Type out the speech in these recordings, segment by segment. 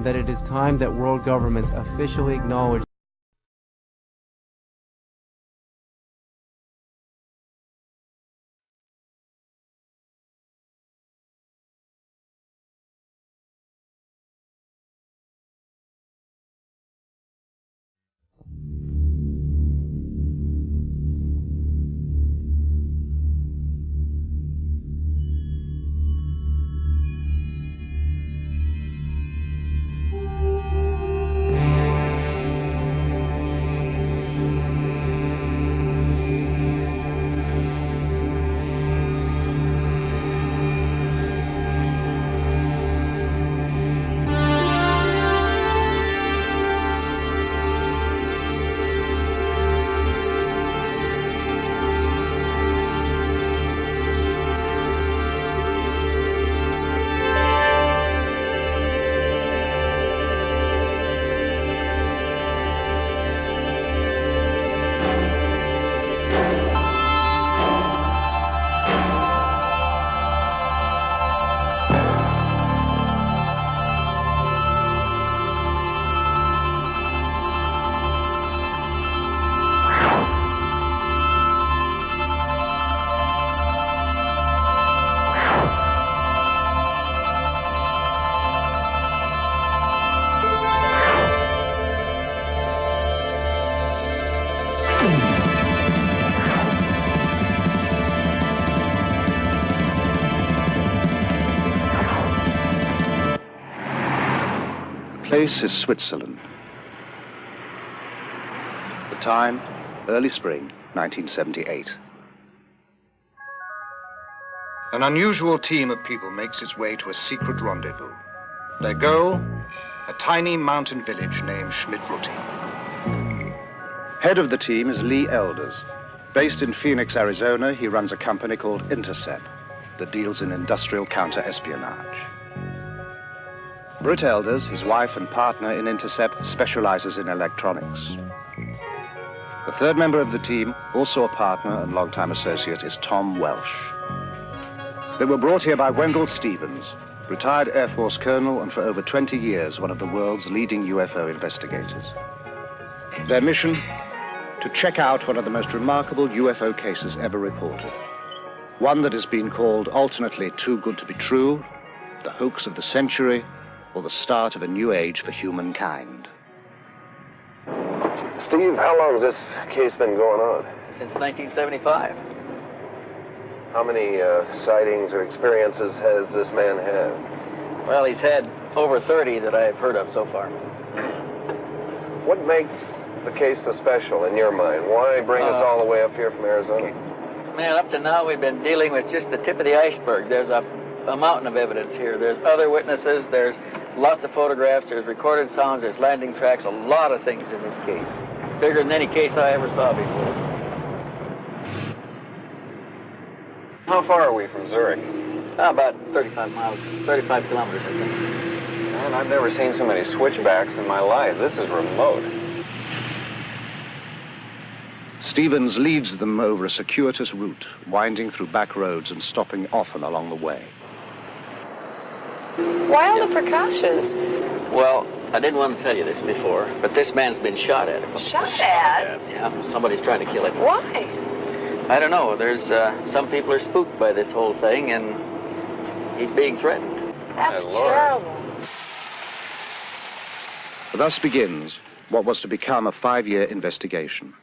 that it is time that world governments officially acknowledge The place is Switzerland. The time, early spring, 1978. An unusual team of people makes its way to a secret rendezvous. Their goal, a tiny mountain village named Schmidt-Rutti. Head of the team is Lee Elders. Based in Phoenix, Arizona, he runs a company called Intercept that deals in industrial counter-espionage. Britt Elders, his wife and partner in Intercept, specializes in electronics. The third member of the team, also a partner and longtime associate, is Tom Welsh. They were brought here by Wendelle Stevens, retired Air Force colonel and for over 20 years one of the world's leading UFO investigators. Their mission? To check out one of the most remarkable UFO cases ever reported. One that has been called alternately too good to be true, the hoax of the century, or the start of a new age for humankind. Steve, how long has this case been going on? Since 1975. How many sightings or experiences has this man had? Well, he's had over 30 that I've heard of so far. What makes the case so special in your mind? Why bring us all the way up here from Arizona? Man, up to now we've been dealing with just the tip of the iceberg. There's a mountain of evidence here. There's other witnesses, there's lots of photographs, there's recorded sounds, there's landing tracks, a lot of things in this case. Bigger than any case I ever saw before. How far are we from Zurich? About 35 miles, 35 kilometers, I think. Man, I've never seen so many switchbacks in my life. This is remote. Stevens leads them over a circuitous route, winding through back roads and stopping often along the way. Why all the precautions? Well, I didn't want to tell you this before, but this man's been shot at. Shot at? Yeah, somebody's trying to kill him. Why? I don't know. There's some people are spooked by this whole thing, and he's being threatened. That's terrible. Thus begins what was to become a 5-year investigation.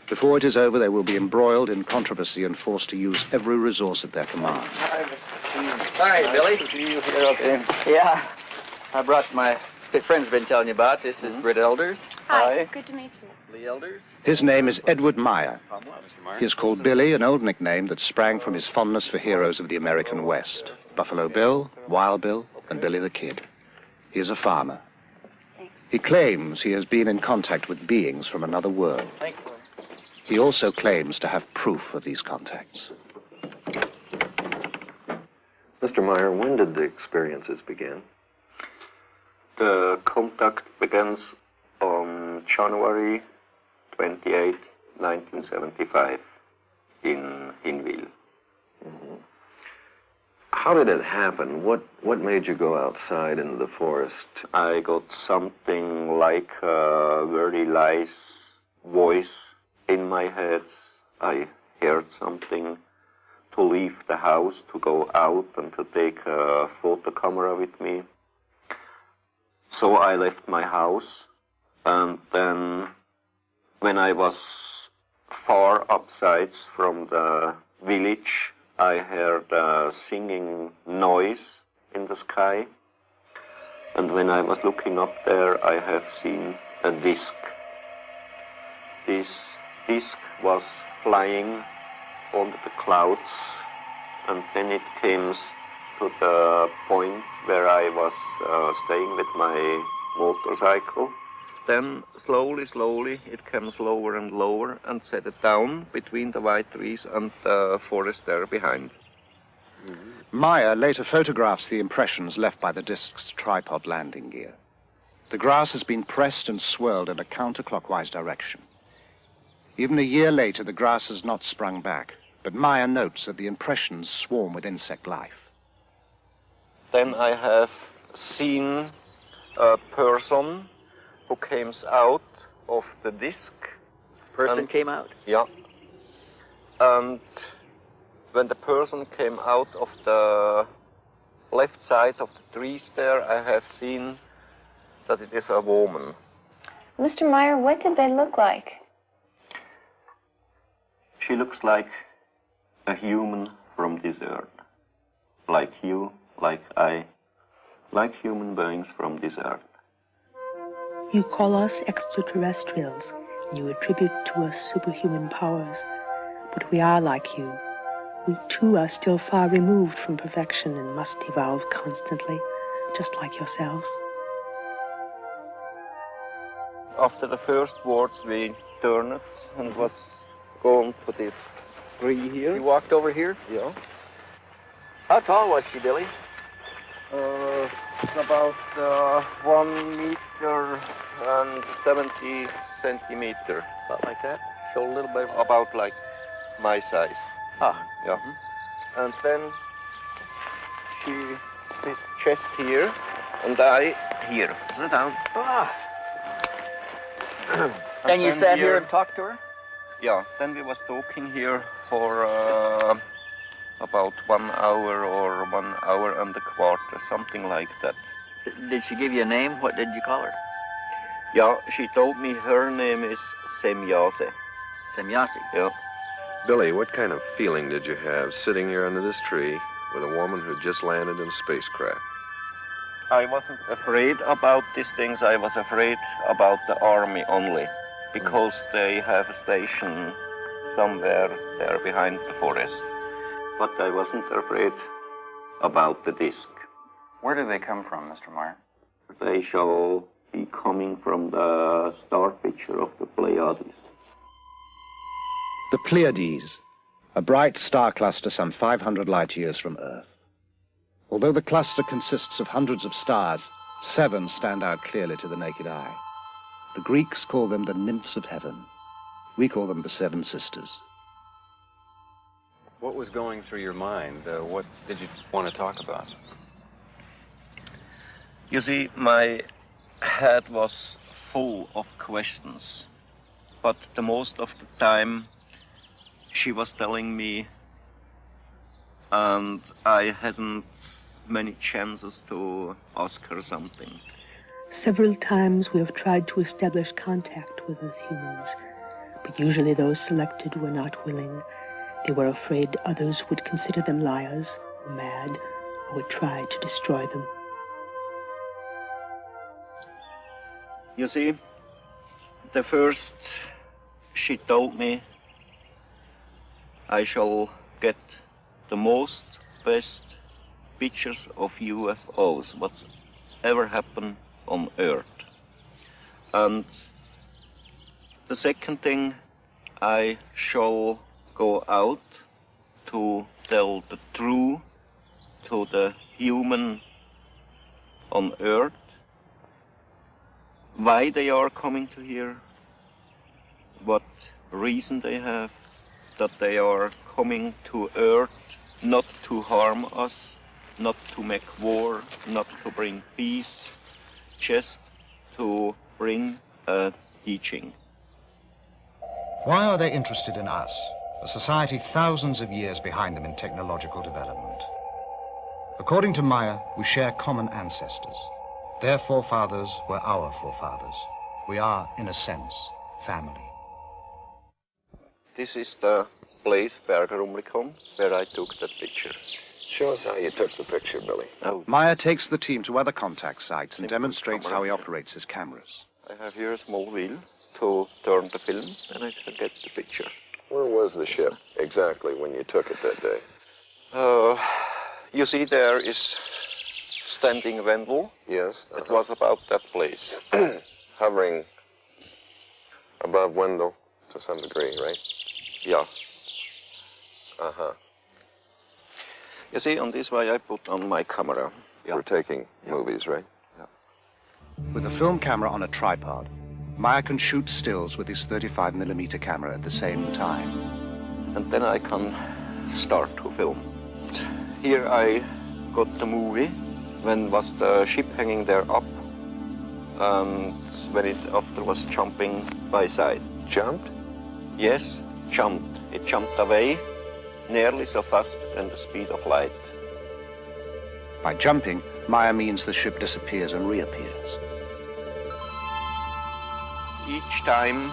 Before it is over, they will be embroiled in controversy and forced to use every resource at their command. Hi, Mr. Stevens. Hi, Billy. Nice to see you here again. Yeah. I brought my friend's been telling you about. This is Britt Elders. Hi. Good to meet you. Lee Elders. His name is Edward Meier. He is called Billy, an old nickname that sprang from his fondness for heroes of the American West. Buffalo Bill, Wild Bill, and Billy the Kid. He is a farmer. He claims he has been in contact with beings from another world. Thank you. He also claims to have proof of these contacts. Mr. Meier, when did the experiences begin? The contact begins on January 28, 1975 in Hinwil. Mm-hmm. How did it happen? What made you go outside into the forest? I got something like a very nice voice in my head. I heard something to leave the house, to go out and to take a photo camera with me. So I left my house, and then when I was far upsides from the village, I heard a singing noise in the sky, and when I was looking up there, I have seen a disc. This disc was flying over the clouds, and then it came to the point where I was staying with my motorcycle. Then slowly it came lower and lower and set it down between the white trees and the forest there behind. Meier later photographs the impressions left by the disc's tripod landing gear. The grass has been pressed and swirled in a counterclockwise direction. Even a year later, the grass has not sprung back, but Meier notes that the impressions swarm with insect life. Then I have seen a person who came out of the disc. Person came out? Yeah. And when the person came out of the left side of the trees there, I have seen that it is a woman. Mr. Meier, what did they look like? She looks like a human from this earth. Like you, like I, like human beings from this earth. You call us extraterrestrials. You attribute to us superhuman powers. But we are like you. We too are still far removed from perfection and must evolve constantly, just like yourselves. After the first words, we turned and was going to the tree here. You walked over here? Yeah. How tall was she, Billy? It's about 1 meter and 70 centimeter. About like that? Show a little bit. About like my size. Ah. Yeah. Mm-hmm. And then she sits chest here, and I here. Sit down. Ah. And you sat here and talked to her? Yeah. Then we was talking here for about 1 hour or 1 hour and a quarter, something like that. Did she give you a name? What did you call her? Yeah, she told me her name is Semyase. Semyase? Yeah. Billy, what kind of feeling did you have sitting here under this tree with a woman who just landed in a spacecraft? I wasn't afraid about these things. I was afraid about the army only, because they have a station somewhere there behind the forest. But I wasn't afraid about the disc. Where do they come from, Mr. Meier? They shall be coming from the star picture of the Pleiades. The Pleiades, a bright star cluster some 500 light years from Earth. Although the cluster consists of hundreds of stars, 7 stand out clearly to the naked eye. The Greeks call them the nymphs of heaven. We call them the 7 sisters. What was going through your mind? What did you want to talk about? You see, my head was full of questions, but the most of the time she was telling me, and I hadn't many chances to ask her something. Several times we have tried to establish contact with Earth humans, but usually those selected were not willing. They were afraid others would consider them liars, or mad, or would try to destroy them. You see, the first she told me I shall get the most best pictures of UFOs, what's ever happened on Earth. And the second thing, I shall go out to tell the truth to the human on Earth, why they are coming to here, what reason they have, that they are coming to Earth not to harm us, not to make war, not to bring peace, just to bring a teaching. Why are they interested in us, a society thousands of years behind them in technological development? According to Meier, we share common ancestors. Their forefathers were our forefathers. We are, in a sense, family. This is the place, Bergerumlikon, where I took that picture. Show us how you took the picture, Billy. Oh. Meier takes the team to other contact sites and demonstrates how he operates his cameras. I have here a small wheel to turn the film, and I can get the picture. Where was the ship exactly when you took it that day? You see there is standing Wendelle. Yes. It was about that place. Hovering above Wendelle to some degree, right? Yeah. Uh-huh. You see, on this way I put on my camera. Yeah. We're taking movies, right? Yeah. With a film camera on a tripod, Meier can shoot stills with his 35mm camera at the same time. And then I can start to film. Here I got the movie when was the ship hanging there up, and when it after was jumping by side. Jumped? Yes, jumped. It jumped away nearly so fast than the speed of light. By jumping, Meier means the ship disappears and reappears. Each time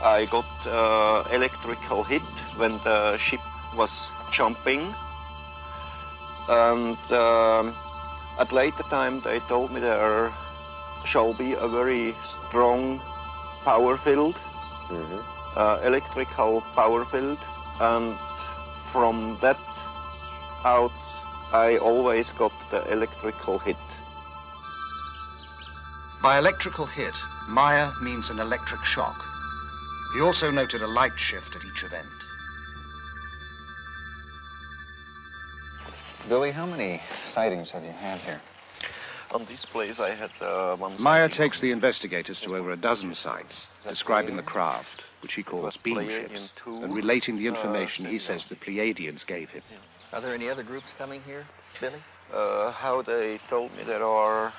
I got electrical hit when the ship was jumping, and at later time they told me there shall be a very strong power field, electrical power field, and from that out I always got the electrical hit. By electrical hit, Meier means an electric shock. He also noted a light shift at each event. Billy, how many sightings have you had here? On this place I had one. Meier takes the investigators to over a dozen sites, describing the craft, which he calls beam ships, and relating the information he says the Pleiadians gave him. Are there any other groups coming here, Billy? How they told me there are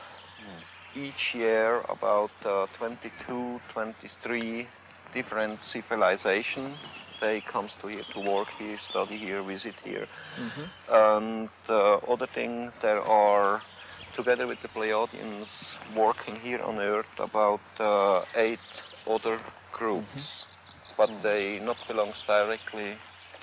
each year about 22, 23 different civilizations. They comes to here to work here, study here, visit here. And other thing, there are, together with the Pleiadians, working here on Earth about 8 other groups. But they not belongs directly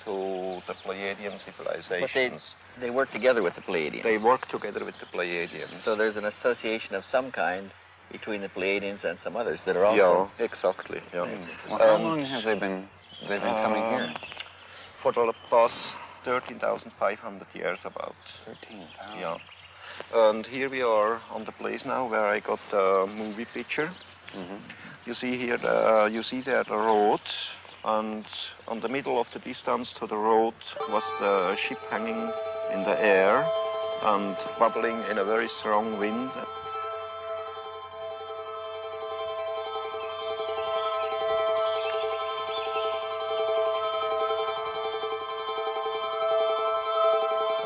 to the Pleiadian civilizations. But they work together with the Pleiadians. They work together with the Pleiadians. So there's an association of some kind between the Pleiadians and some others that are also... Yeah, exactly. Yeah. Well, how long have they been coming here? For the past 13,500 years about. 13,000? Yeah. And here we are on the place now where I got the movie picture. You see here, you see there the road, and on the middle of the distance to the road was the ship hanging in the air and bubbling in a very strong wind.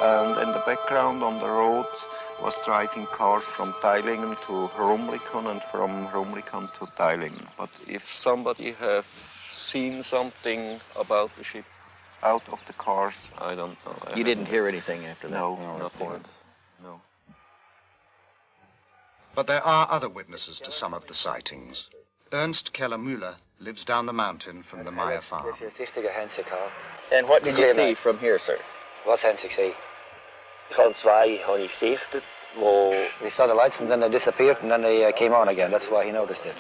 And in the background on the road was driving cars from Teilingen to Rumlikon and from Rumlikon to Teilingen. But if somebody have seen something about the ship out of the cars, I don't know. You didn't hear anything after that? No, nothing. No. But there are other witnesses to some of the sightings. Ernst Keller-Müller lives down the mountain from the Meier farm. And what did you see from here, sir? Was haben Sie gesehen? Ich habe zwei gesichtet, wo... We saw the lights and then they disappeared and then they came on again. That's why he noticed it.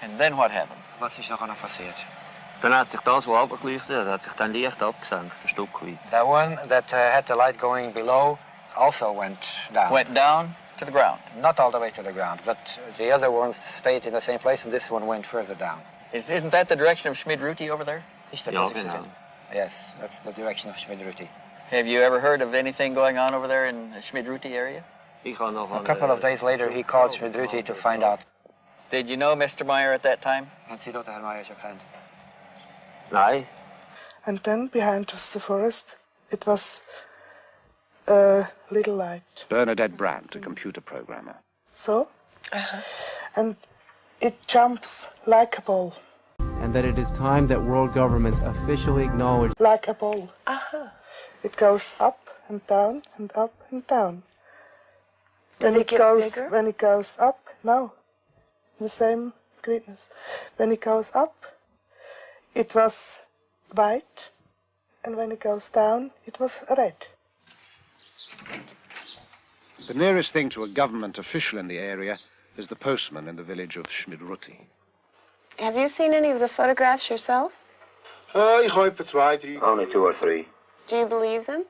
And then what happened? Was ist noch passiert? Dann hat sich das, was abgeleuchtet hat, sich dann leicht abgesenkt, ein Stück weit. That one that had the light going below also went down. Went down to the ground? Not all the way to the ground, but the other ones stayed in the same place and this one went further down. Isn't that the direction of Schmid-Ruti over there? Yes, that's the direction of Schmid-Ruti. Have you ever heard of anything going on over there in the Schmid-Ruti area? A couple of days later, he called Schmid-Ruti to find out. Did you know Mr. Meier at that time? Nein. And then behind was the forest. It was a little light. Bernadette Brandt, a computer programmer. So? And it jumps like a ball. And that it is time that world governments officially acknowledge like a ball. It goes up and down and up and down. When it goes up, no, the same greatness. When it goes up, it was white, and when it goes down, it was red. The nearest thing to a government official in the area is the postman in the village of Schmidrutti. Have you seen any of the photographs yourself? Only 2 or 3. Do you believe them?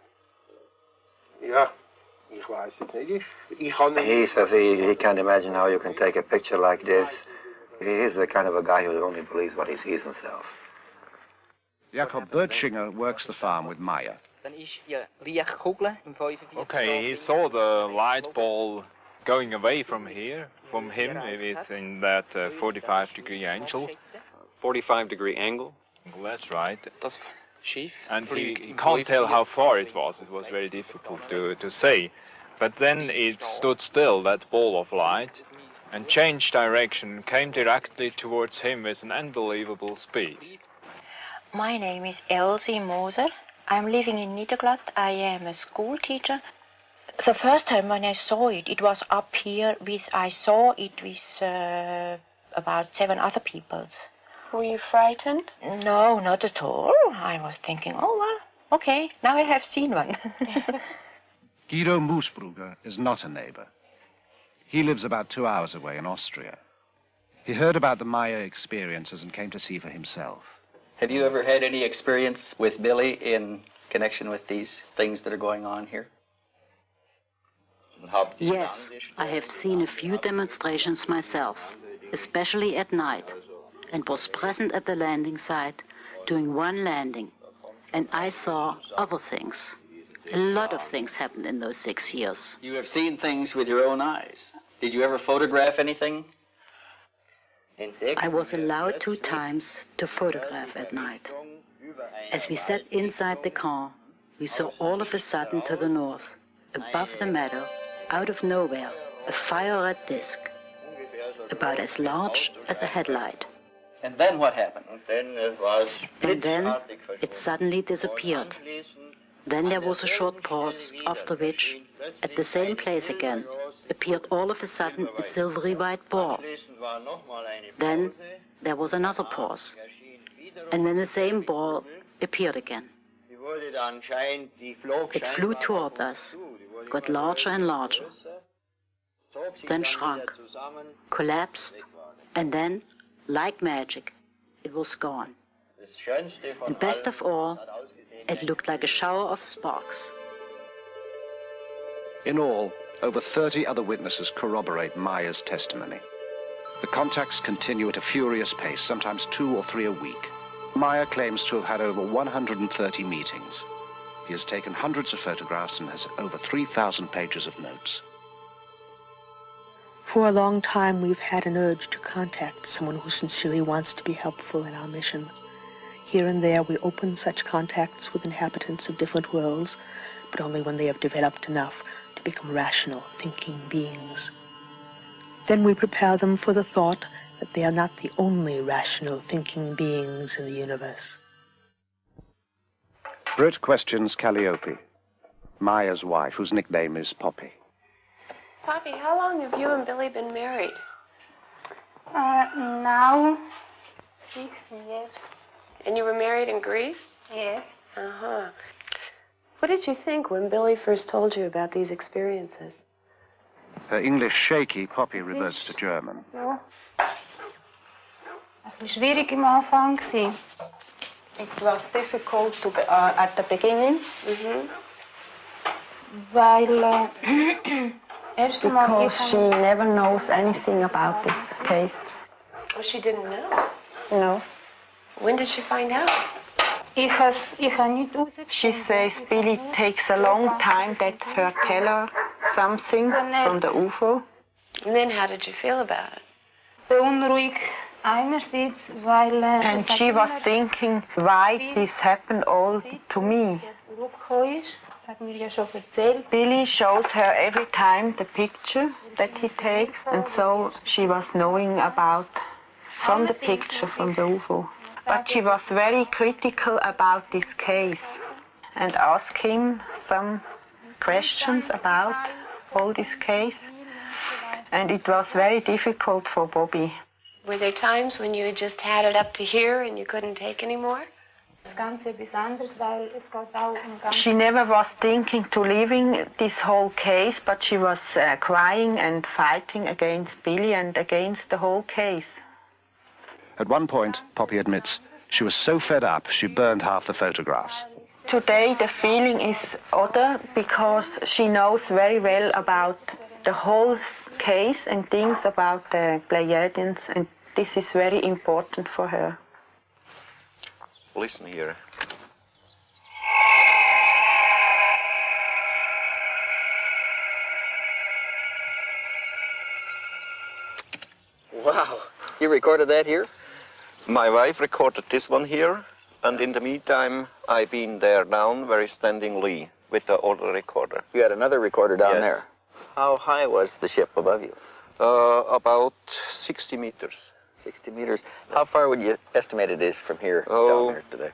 He says he can't imagine how you can take a picture like this. He is the kind of a guy who only believes what he sees himself. Jakob Bertschinger works the farm with Meier. Okay, he saw the light ball going away from here, from him, within that 45-degree angle. 45-degree angle? That's right. And he can't tell how far it was. It was very difficult to say. But then it stood still, that ball of light, and changed direction, came directly towards him with an unbelievable speed. My name is Elsie Moser. I'm living in Niederglatt. I am a school teacher. The first time when I saw it, it was up here. I saw it with about 7 other people. Were you frightened? No, not at all. I was thinking, oh, well, okay, now I have seen one. Guido Moosbrugger is not a neighbor. He lives about 2 hours away in Austria. He heard about the Meier experiences and came to see for himself. Have you ever had any experience with Billy in connection with these things that are going on here? Yes, I have seen a few demonstrations myself, especially at night, and was present at the landing site during one landing, and I saw other things. A lot of things happened in those 6 years. You have seen things with your own eyes. Did you ever photograph anything? I was allowed 2 times to photograph at night. As we sat inside the car, we saw all of a sudden to the north, above the meadow, out of nowhere, a fire-red disc, about as large as a headlight. And then what happened? And then it suddenly disappeared. Then there was a short pause, after which, at the same place again, appeared all of a sudden a silvery white ball. Then there was another pause, and then the same ball appeared again. It flew toward us, got larger and larger, then shrunk, collapsed, and then, like magic, it was gone. And best of all, it looked like a shower of sparks. In all, over 30 other witnesses corroborate Meier's testimony. The contacts continue at a furious pace, sometimes 2 or 3 a week. Meier claims to have had over 130 meetings. He has taken hundreds of photographs and has over 3,000 pages of notes. For a long time, we've had an urge to contact someone who sincerely wants to be helpful in our mission. Here and there, we open such contacts with inhabitants of different worlds, but only when they have developed enough to become rational, thinking beings. Then we prepare them for the thought that they are not the only rational, thinking beings in the universe. Britt questions Calliope, Meier's wife, whose nickname is Poppy. Poppy, how long have you and Billy been married? Now, 16 years. And you were married in Greece? Yes. Uh-huh. What did you think when Billy first told you about these experiences? Her English shaky, Poppy reverts to German. Ja. Ein bisschen schwierig am Anfang gewesen. It was difficult at the beginning. Weil because she never knows anything about this case. Oh, she didn't know? No. When did she find out? She says Billy takes a long time that her tell her something from the UFO. And then how did you feel about it? Beunruhigt einerseits, weil and she was thinking why this happened all to me. Billy shows her every time the picture that he takes, and so she was knowing about from the picture from the UFO. But she was very critical about this case and asked him some questions about all this case, and it was very difficult for Bobby. Were there times when you had just had it up to here and you couldn't take any more? She never was thinking to leaving this whole case, but she was crying and fighting against Billy and against the whole case. At one point, Poppy admits, she was so fed up she burned half the photographs. Today the feeling is other because she knows very well about the whole case and things about the Pleiadians, and this is very important for her. Listen here. Wow, you recorded that here? My wife recorded this one here, and in the meantime, I've been there down very standingly with the other recorder. You had another recorder down Yes. there. How high was the ship above you? About 60 meters. 60 meters. How far would you estimate it is from here down there today?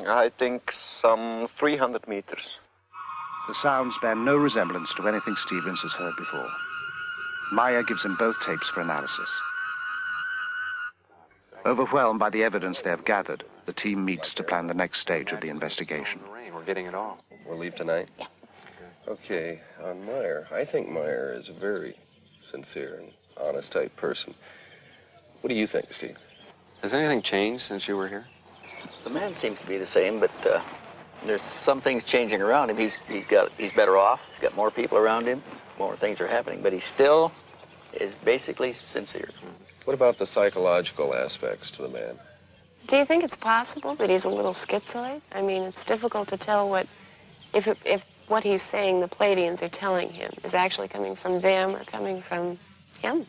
I think some 300 meters. The sounds bear no resemblance to anything Stevens has heard before. Meier gives him both tapes for analysis. Overwhelmed by the evidence they have gathered, the team meets to plan the next stage of the investigation. We're getting it all. We'll leave tonight? Yeah. Okay, on Meier. I think Meier is a very sincere and honest type person. What do you think, Steve? Has anything changed since you were here? The man seems to be the same, but there's some things changing around him. He's better off. He's got more people around him. More things are happening, but he still is basically sincere. What about the psychological aspects to the man? Do you think it's possible that he's a little schizoid? I mean, it's difficult to tell if what he's saying the Pleiadians are telling him is actually coming from them or coming from him.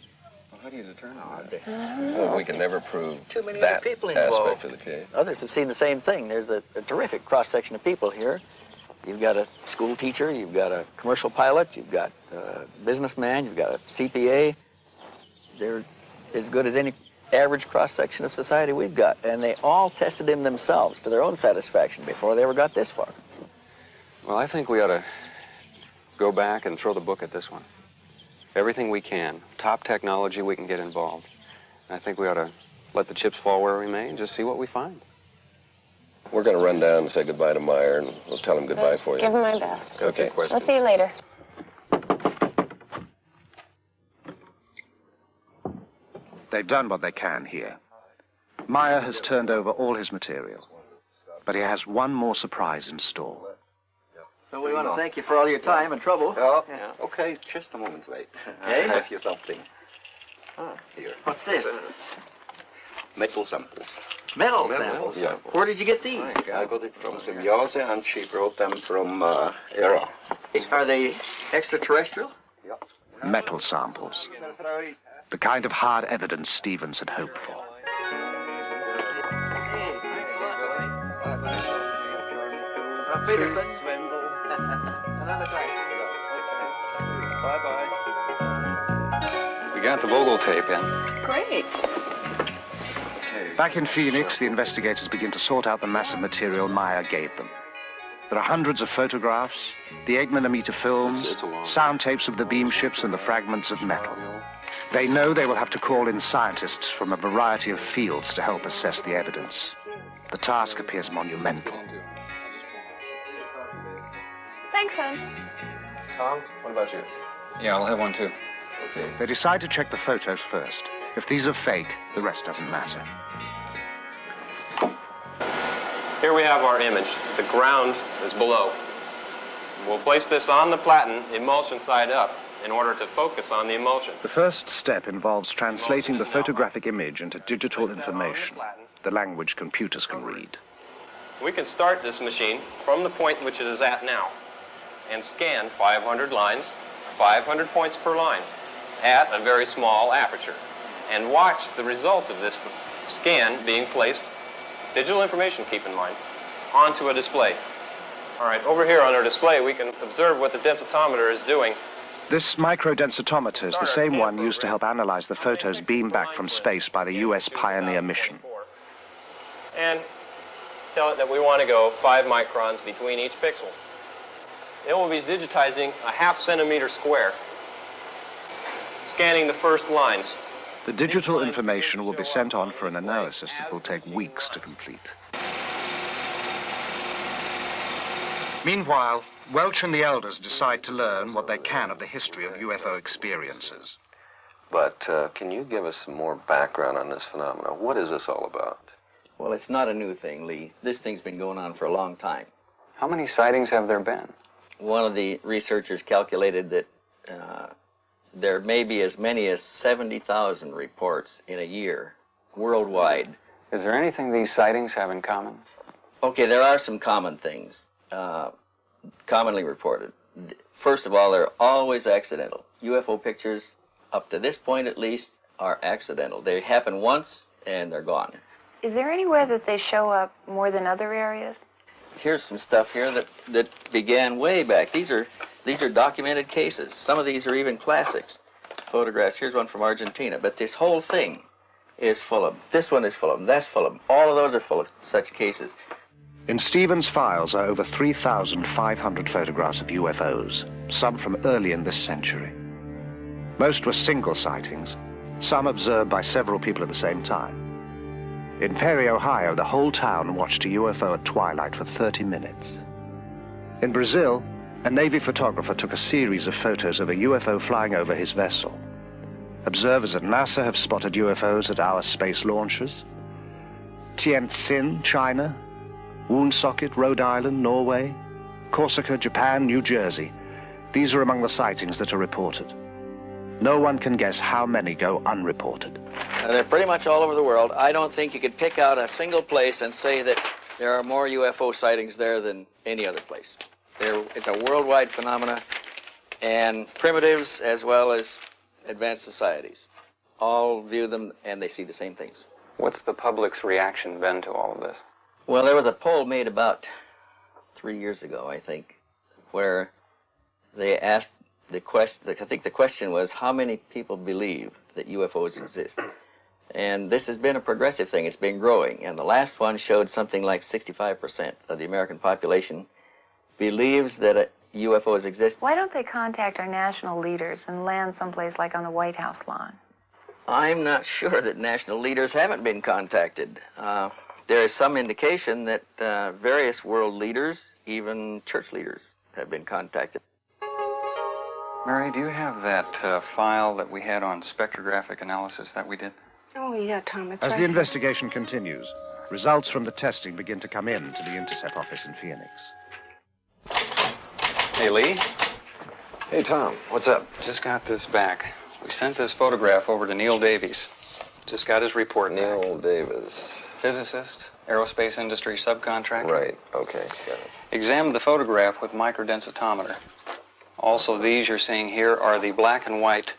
Well, how do you determine that? Well, we can never prove Too many that other people involved. aspect of the case. Others have seen the same thing. There's a terrific cross-section of people here. You've got a school teacher, you've got a commercial pilot, you've got a businessman, you've got a CPA. They're as good as any average cross-section of society we've got. And they all tested him themselves to their own satisfaction before they ever got this far. Well, I think we ought to go back and throw the book at this one. Everything we can. Top technology, we can get involved. I think we ought to let the chips fall where we may and just see what we find. We're going to run down and say goodbye to Meier, and we'll tell him goodbye for you. Give him my best. Okay. I'll see you later. They've done what they can here. Meier has turned over all his material, but he has one more surprise in store. So we want to thank you for all your time and trouble. Yeah. Okay, just a moment, wait. Hey? I have you something. Here. What's this? Metal samples. Metal samples? Yeah. Where did you get these? I got it from Symbiose, and she brought them from Era. Are they extraterrestrial? Metal samples. The kind of hard evidence Stevens had hoped for. We got the Vogel tape in. Great. Back in Phoenix, the investigators begin to sort out the massive material Meier gave them. There are hundreds of photographs, the 8mm films, sound tapes of the beam ships, and the fragments of metal. They know they will have to call in scientists from a variety of fields to help assess the evidence. The task appears monumental. Thanks, hon. Tom, what about you? Yeah, I'll have one too. Okay. They decide to check the photos first. If these are fake, the rest doesn't matter. Here we have our image. The ground is below. We'll place this on the platen, emulsion side up, in order to focus on the emulsion. The first step involves translating the photographic image into digital information, the language computers can read. We can start this machine from the point which it is at now and scan 500 lines, 500 points per line, at a very small aperture, and watch the result of this scan being placed, digital information, keep in mind, onto a display. All right, over here on our display, we can observe what the densitometer is doing. This microdensitometer is the same one used to help analyze the photos beamed back from space by the U.S. Pioneer mission. And tell it that we want to go 5 microns between each pixel. Then we'll be digitizing a ½ centimeter square, scanning the first lines. The digital information will be sent on for an analysis that will take weeks to complete. Meanwhile, Welch and the elders decide to learn what they can of the history of UFO experiences. But can you give us some more background on this phenomenon? What is this all about? Well, it's not a new thing, Lee. This thing's been going on for a long time. How many sightings have there been? One of the researchers calculated that there may be as many as 70,000 reports in a year, worldwide. Is there anything these sightings have in common? Okay, there are some common things, commonly reported. First of all, they're always accidental. UFO pictures, up to this point at least, are accidental. They happen once, and they're gone. Is there anywhere that they show up more than other areas? Here's some stuff here that began way back. These are documented cases. Some of these are even classics. Photographs. Here's one from Argentina. But this whole thing is full of them. This one is full of them. That's full of them. All of those are full of such cases. In Stevens' files are over 3,500 photographs of UFOs, some from early in this century. Most were single sightings, some observed by several people at the same time. In Perry, Ohio, the whole town watched a UFO at twilight for 30 minutes. In Brazil, a Navy photographer took a series of photos of a UFO flying over his vessel. Observers at NASA have spotted UFOs at our space launches. Tientsin, China, Woonsocket, Rhode Island, Norway, Corsica, Japan, New Jersey. These are among the sightings that are reported. No one can guess how many go unreported. They're pretty much all over the world. I don't think you could pick out a single place and say that there are more UFO sightings there than any other place. It's a worldwide phenomena, and primitives as well as advanced societies all view them and they see the same things. What's the public's reaction been to all of this? Well, there was a poll made about 3 years ago, I think, where they asked the question, I think the question was, how many people believe that UFOs exist? And this has been a progressive thing. It's been growing. And the last one showed something like 65% of the American population believes that UFOs exist. Why don't they contact our national leaders and land someplace like on the White House lawn? I'm not sure that national leaders haven't been contacted. There is some indication that various world leaders, even church leaders, have been contacted. Mary, do you have that file that we had on spectrographic analysis that we did? Oh, yeah, Tom, it's As right the investigation continues, results from the testing begin to come in to the Intercept office in Phoenix. Hey, Lee. Hey, Tom, what's up? Just got this back. We sent this photograph over to Neil Davies. Just got his report back. Neil Davis. Physicist, aerospace industry subcontractor. Right, okay, got it. Examined the photograph with microdensitometer. Also, these you're seeing here are the black and white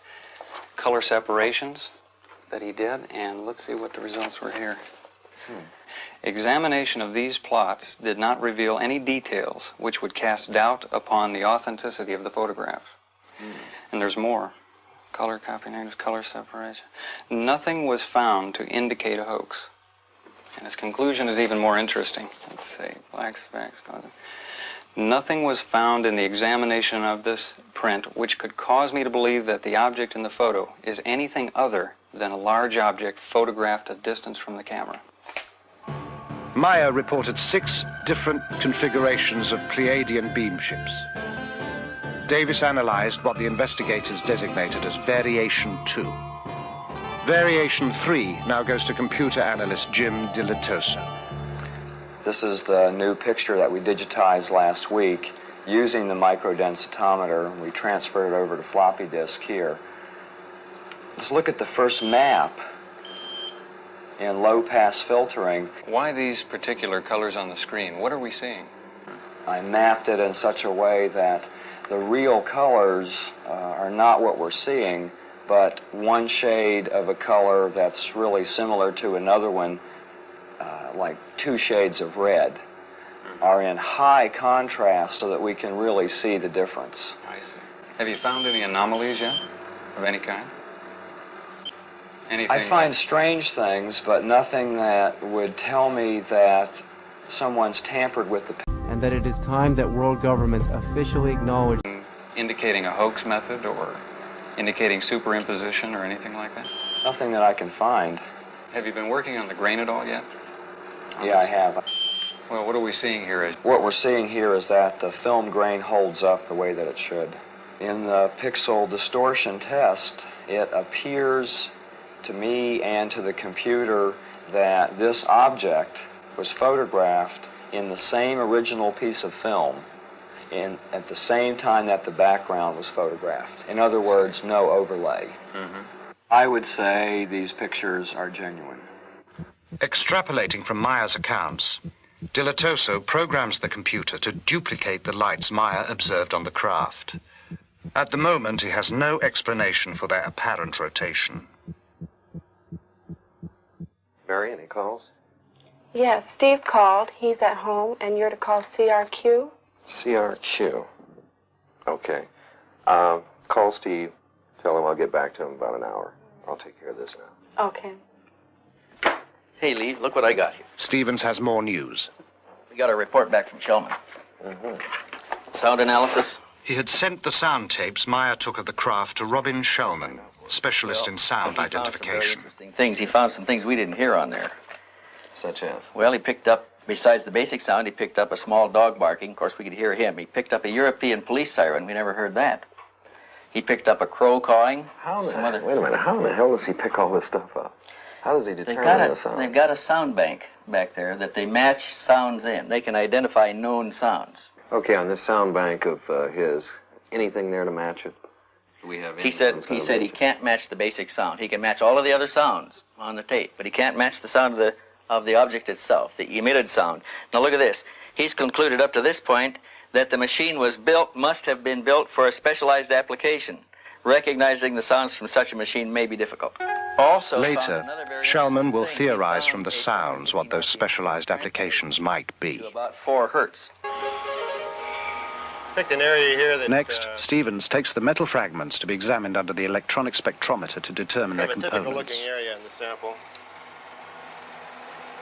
color separations that he did, and let's see what the results were here. Examination of these plots did not reveal any details which would cast doubt upon the authenticity of the photograph. And there's more. Color copy, negative color separation. Nothing was found to indicate a hoax. And his conclusion is even more interesting. Let's see, black specks. Nothing was found in the examination of this print which could cause me to believe that the object in the photo is anything other than a large object photographed at distance from the camera. Meier reported 6 different configurations of Pleiadian beam ships. Davis analyzed what the investigators designated as Variation 2. Variation 3 now goes to computer analyst Jim DiLatoso. This is the new picture that we digitized last week using the microdensitometer. We transferred it over to floppy disk here. Let's look at the first map in low-pass filtering. Why these particular colors on the screen? What are we seeing? I mapped it in such a way that the real colors are not what we're seeing, but one shade of a color that's really similar to another one, like 2 shades of red. are in high contrast so that we can really see the difference. I see. Have you found any anomalies yet, of any kind? Anything I find strange things, but nothing that would tell me that someone's tampered with the... And that it is time that world governments officially acknowledge... Indicating a hoax method or indicating superimposition or anything like that? Nothing that I can find. Have you been working on the grain at all yet? Yeah, I have. Well, what are we seeing here? What we're seeing here is that the film grain holds up the way that it should. In the pixel distortion test, it appears to me and to the computer that this object was photographed in the same original piece of film at the same time that the background was photographed. In other words, no overlay. I would say these pictures are genuine. Extrapolating from Meier's accounts, Dilatoso programs the computer to duplicate the lights Meier observed on the craft. At the moment, he has no explanation for their apparent rotation. Mary, any calls? Yes, Steve called. He's at home, and you're to call CRQ. CRQ. Okay. Call Steve. Tell him I'll get back to him in about an hour. I'll take care of this now. Okay. Hey, Lee, look what I got here. Stevens has more news. We got a report back from Shellman. Sound analysis. He had sent the sound tapes Meier took of the craft to Robin Shellman, specialist in sound identification. He found some things we didn't hear on there. Such as? Well, he picked up, besides the basic sound, he picked up a small dog barking. Of course, we could hear him. He picked up a European police siren. We never heard that. He picked up a crow cawing. Wait a minute. How in the hell does he pick all this stuff up? How does he determine the sound? They've got a sound bank back there that they match sounds in. They can identify known sounds. Okay, on this sound bank of his, anything there to match it? He said he can't match the basic sound. He can match all of the other sounds on the tape, but he can't match the sound of the object itself, the emitted sound. Now look at this. He's concluded up to this point that the machine must have been built for a specialized application. Recognizing the sounds from such a machine may be difficult. Also, later, Shellman will theorize from the sounds what those specialized applications might be. About 4 hertz. Picked an area here that... Next, Stevens takes the metal fragments to be examined under the electronic spectrometer to determine their components. Typical-looking area in the sample.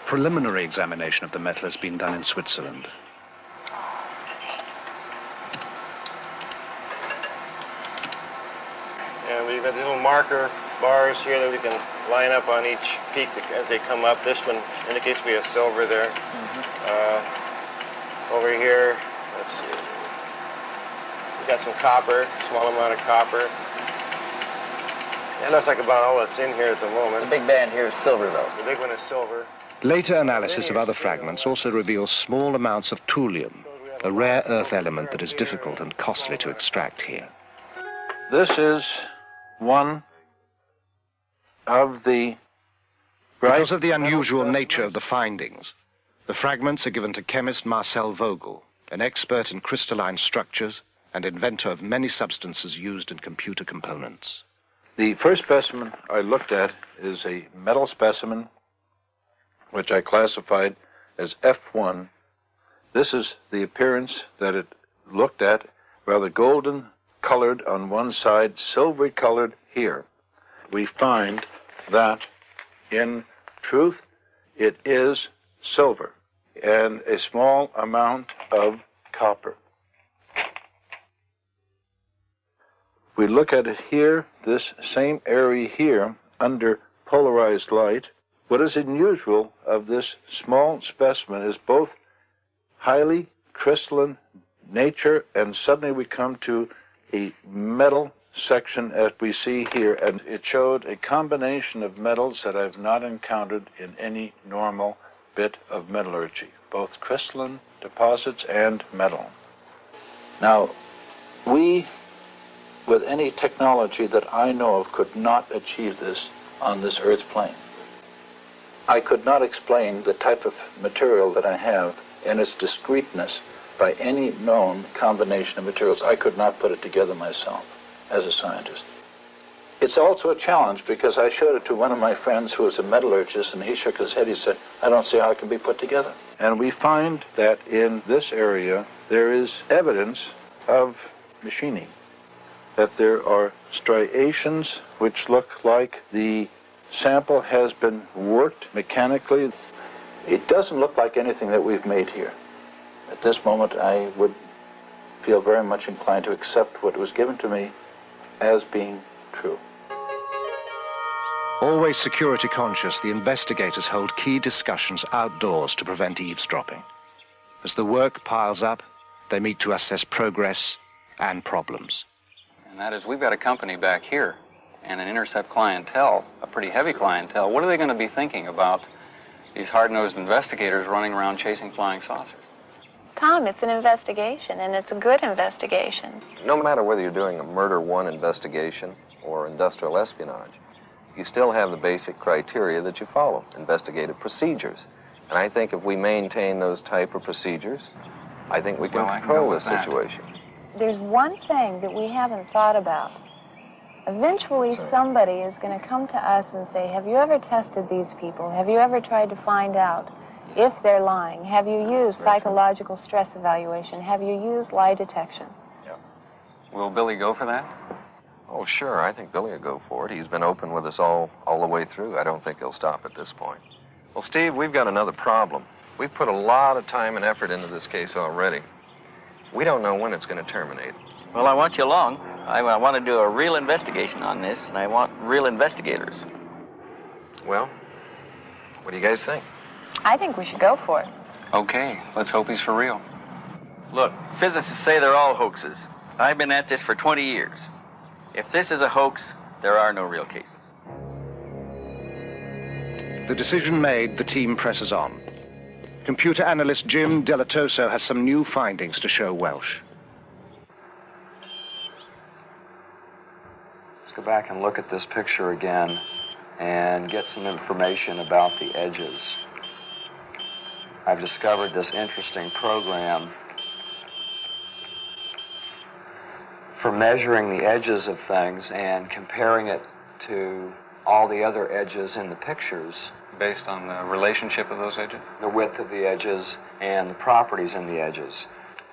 Preliminary examination of the metal has been done in Switzerland. And we've got these little marker bars here that we can line up on each peak as they come up. This one indicates we have silver there. Over here, let's see. We've got some copper, small amount of copper. That looks like about all that's in here at the moment. The big band here is silver, though. The big one is silver. Later analysis of other fragments also reveals small amounts of thulium, a rare earth element that is difficult and costly to extract here. This is one of the... Because of the unusual nature of the findings, the fragments are given to chemist Marcel Vogel, an expert in crystalline structures and inventor of many substances used in computer components. The first specimen I looked at is a metal specimen, which I classified as F1. This is the appearance that it looked at, rather golden colored on one side, silvery colored here. We find that, in truth, it is silver and a small amount of copper. We look at it here, this same area here, under polarized light. What is unusual of this small specimen is both highly crystalline nature, and suddenly we come to a metal section as we see here, and it showed a combination of metals that I've not encountered in any normal bit of metallurgy, both crystalline deposits and metal. Now, we, with any technology that I know of, could not achieve this on this Earth plane. I could not explain the type of material that I have and its discreteness by any known combination of materials. I could not put it together myself as a scientist. It's also a challenge because I showed it to one of my friends who was a metallurgist, and he shook his head. He said, I don't see how it can be put together. And we find that in this area there is evidence of machining, that there are striations which look like the sample has been worked mechanically. It doesn't look like anything that we've made here. At this moment, I would feel very much inclined to accept what was given to me as being true. Always security conscious, the investigators hold key discussions outdoors to prevent eavesdropping. As the work piles up, they meet to assess progress and problems. And that is, we've got a company back here and an intercept clientele, a pretty heavy clientele. What are they going to be thinking about these hard-nosed investigators running around chasing flying saucers? Tom, it's an investigation, and it's a good investigation. No matter whether you're doing a murder one investigation or industrial espionage, you still have the basic criteria that you follow, investigative procedures. And I think if we maintain those type of procedures, I think we can control this situation. There's one thing that we haven't thought about. Eventually, somebody is going to come to us and say, have you ever tested these people? Have you ever tried to find out if they're lying? Have you used psychological stress evaluation? Have you used lie detection? Yeah. Will Billy go for that? Oh, sure. I think Billy will go for it. He's been open with us all the way through. I don't think he'll stop at this point. Well, Steve, we've got another problem. We've put a lot of time and effort into this case already. We don't know when it's going to terminate. Well, I want you along. I want to do a real investigation on this, and I want real investigators. Well, what do you guys think? I think we should go for it. Okay, let's hope he's for real. Look, physicists say they're all hoaxes. I've been at this for 20 years. If this is a hoax, there are no real cases. The decision made, the team presses on. Computer analyst Jim Delatoso has some new findings to show Welsh. Let's go back and look at this picture again and get some information about the edges. I've discovered this interesting program for measuring the edges of things and comparing it to all the other edges in the pictures. Based on the relationship of those edges? The width of the edges and the properties in the edges.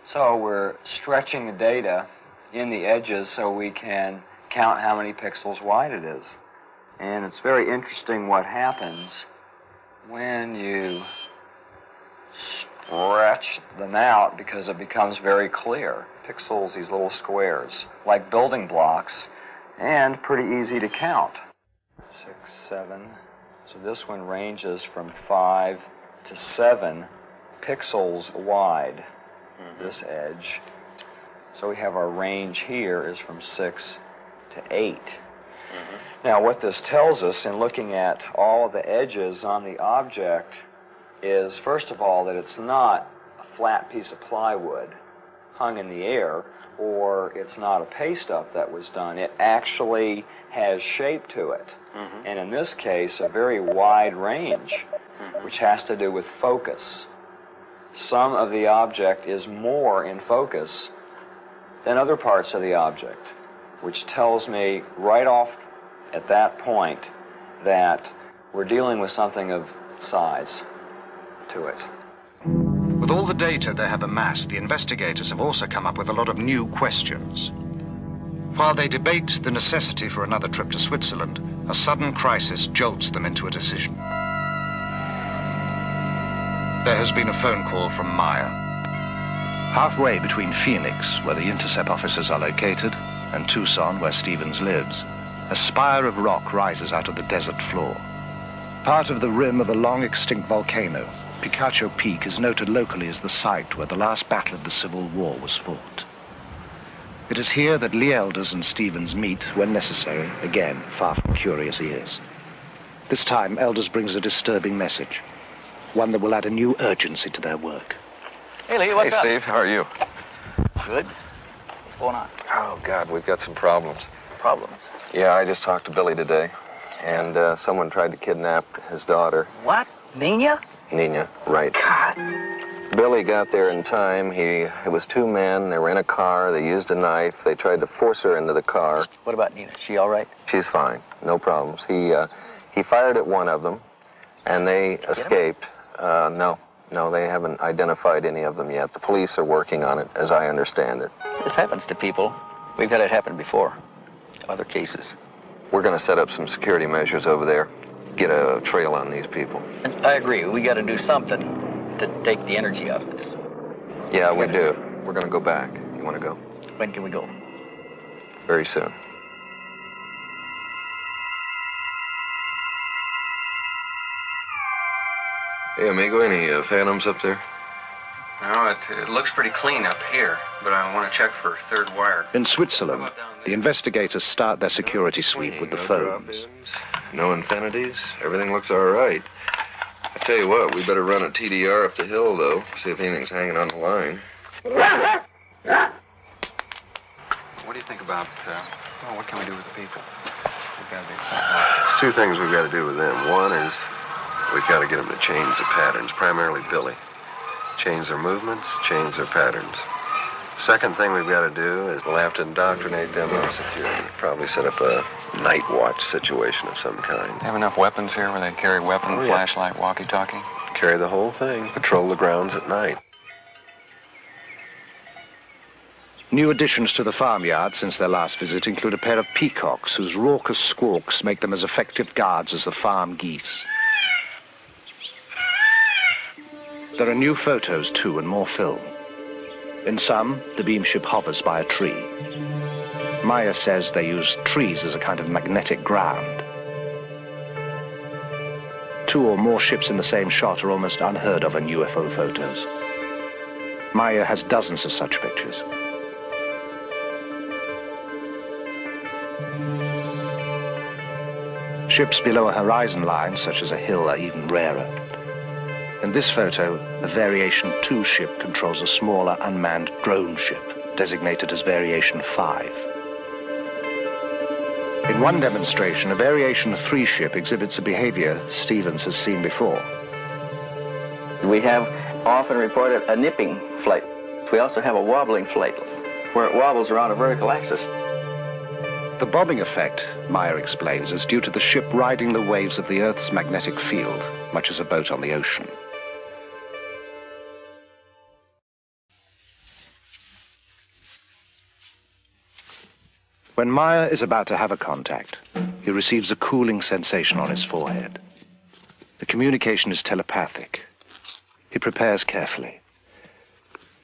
So we're stretching the data in the edges so we can count how many pixels wide it is. And it's very interesting what happens when you stretch them out, because it becomes very clear. Pixels, these little squares, like building blocks, and pretty easy to count. 6, 7. So this one ranges from 5 to 7 pixels wide, this edge. So we have our range here is from 6 to 8. Now what this tells us in looking at all of the edges on the object is, first of all, that it's not a flat piece of plywood hung in the air, or it's not a paste up that was done. It actually has shape to it. And in this case, a very wide range, which has to do with focus. Some of the object is more in focus than other parts of the object, which tells me right off at that point that we're dealing with something of size to it. With all the data they have amassed, the investigators have also come up with a lot of new questions. While they debate the necessity for another trip to Switzerland, a sudden crisis jolts them into a decision. There has been a phone call from Meier. Halfway between Phoenix, where the intercept offices are located, and Tucson, where Stevens lives, a spire of rock rises out of the desert floor. Part of the rim of a long-extinct volcano, Picacho Peak is noted locally as the site where the last battle of the Civil War was fought. It is here that Lee Elders and Stevens meet when necessary, again, far from curious ears. This time, Elders brings a disturbing message, one that will add a new urgency to their work. Hey, Lee, what's up? Hey, Steve, how are you? Good. What's going on? Oh, God, we've got some problems. Problems? Yeah, I just talked to Billy today, and someone tried to kidnap his daughter. What? Nina? Nina, right. God. Billy got there in time. It was two men. They were in a car. They used a knife. They tried to force her into the car. What about Nina? Is she all right? She's fine. No problems. He fired at one of them, and they escaped. No, they haven't identified any of them yet. The police are working on it, as I understand it. This happens to people. We've had it happen before. Other cases. We're going to set up some security measures over there. Get a trail on these people. I agree. We got to do something to take the energy out of this. Yeah, we do. We're going to go back. You want to go? When can we go? Very soon. Hey, amigo, any phantoms up there? No, it looks pretty clean up here, but I want to check for third wire. In Switzerland, the investigators start their security sweep with the phones. No infinities? Everything looks all right. I tell you what, we better run a TDR up the hill, though, see if anything's hanging on the line. What do you think about, what can we do with the people? We've got to do something. There's two things we've got to do with them. One is we've got to get them to change the patterns, primarily Billy. Change their movements, change their patterns. Second thing we've got to do is we'll have to indoctrinate them on security. Probably set up a night watch situation of some kind. Have enough weapons here where they carry weapon, flashlight, walkie-talkie? Carry the whole thing. Patrol the grounds at night. New additions to the farmyard since their last visit include a pair of peacocks whose raucous squawks make them as effective guards as the farm geese. There are new photos, too, and more film. In some, the beam ship hovers by a tree. Meier says they use trees as a kind of magnetic ground. Two or more ships in the same shot are almost unheard of in UFO photos. Meier has dozens of such pictures. Ships below a horizon line, such as a hill, are even rarer. In this photo, a Variation 2 ship controls a smaller unmanned drone ship, designated as Variation 5. In one demonstration, a Variation 3 ship exhibits a behavior Stevens has seen before. We have often reported a nipping flight. We also have a wobbling flight, where it wobbles around a vertical axis. The bobbing effect, Meier explains, is due to the ship riding the waves of the Earth's magnetic field, much as a boat on the ocean. When Meier is about to have a contact, he receives a cooling sensation on his forehead. The communication is telepathic. He prepares carefully.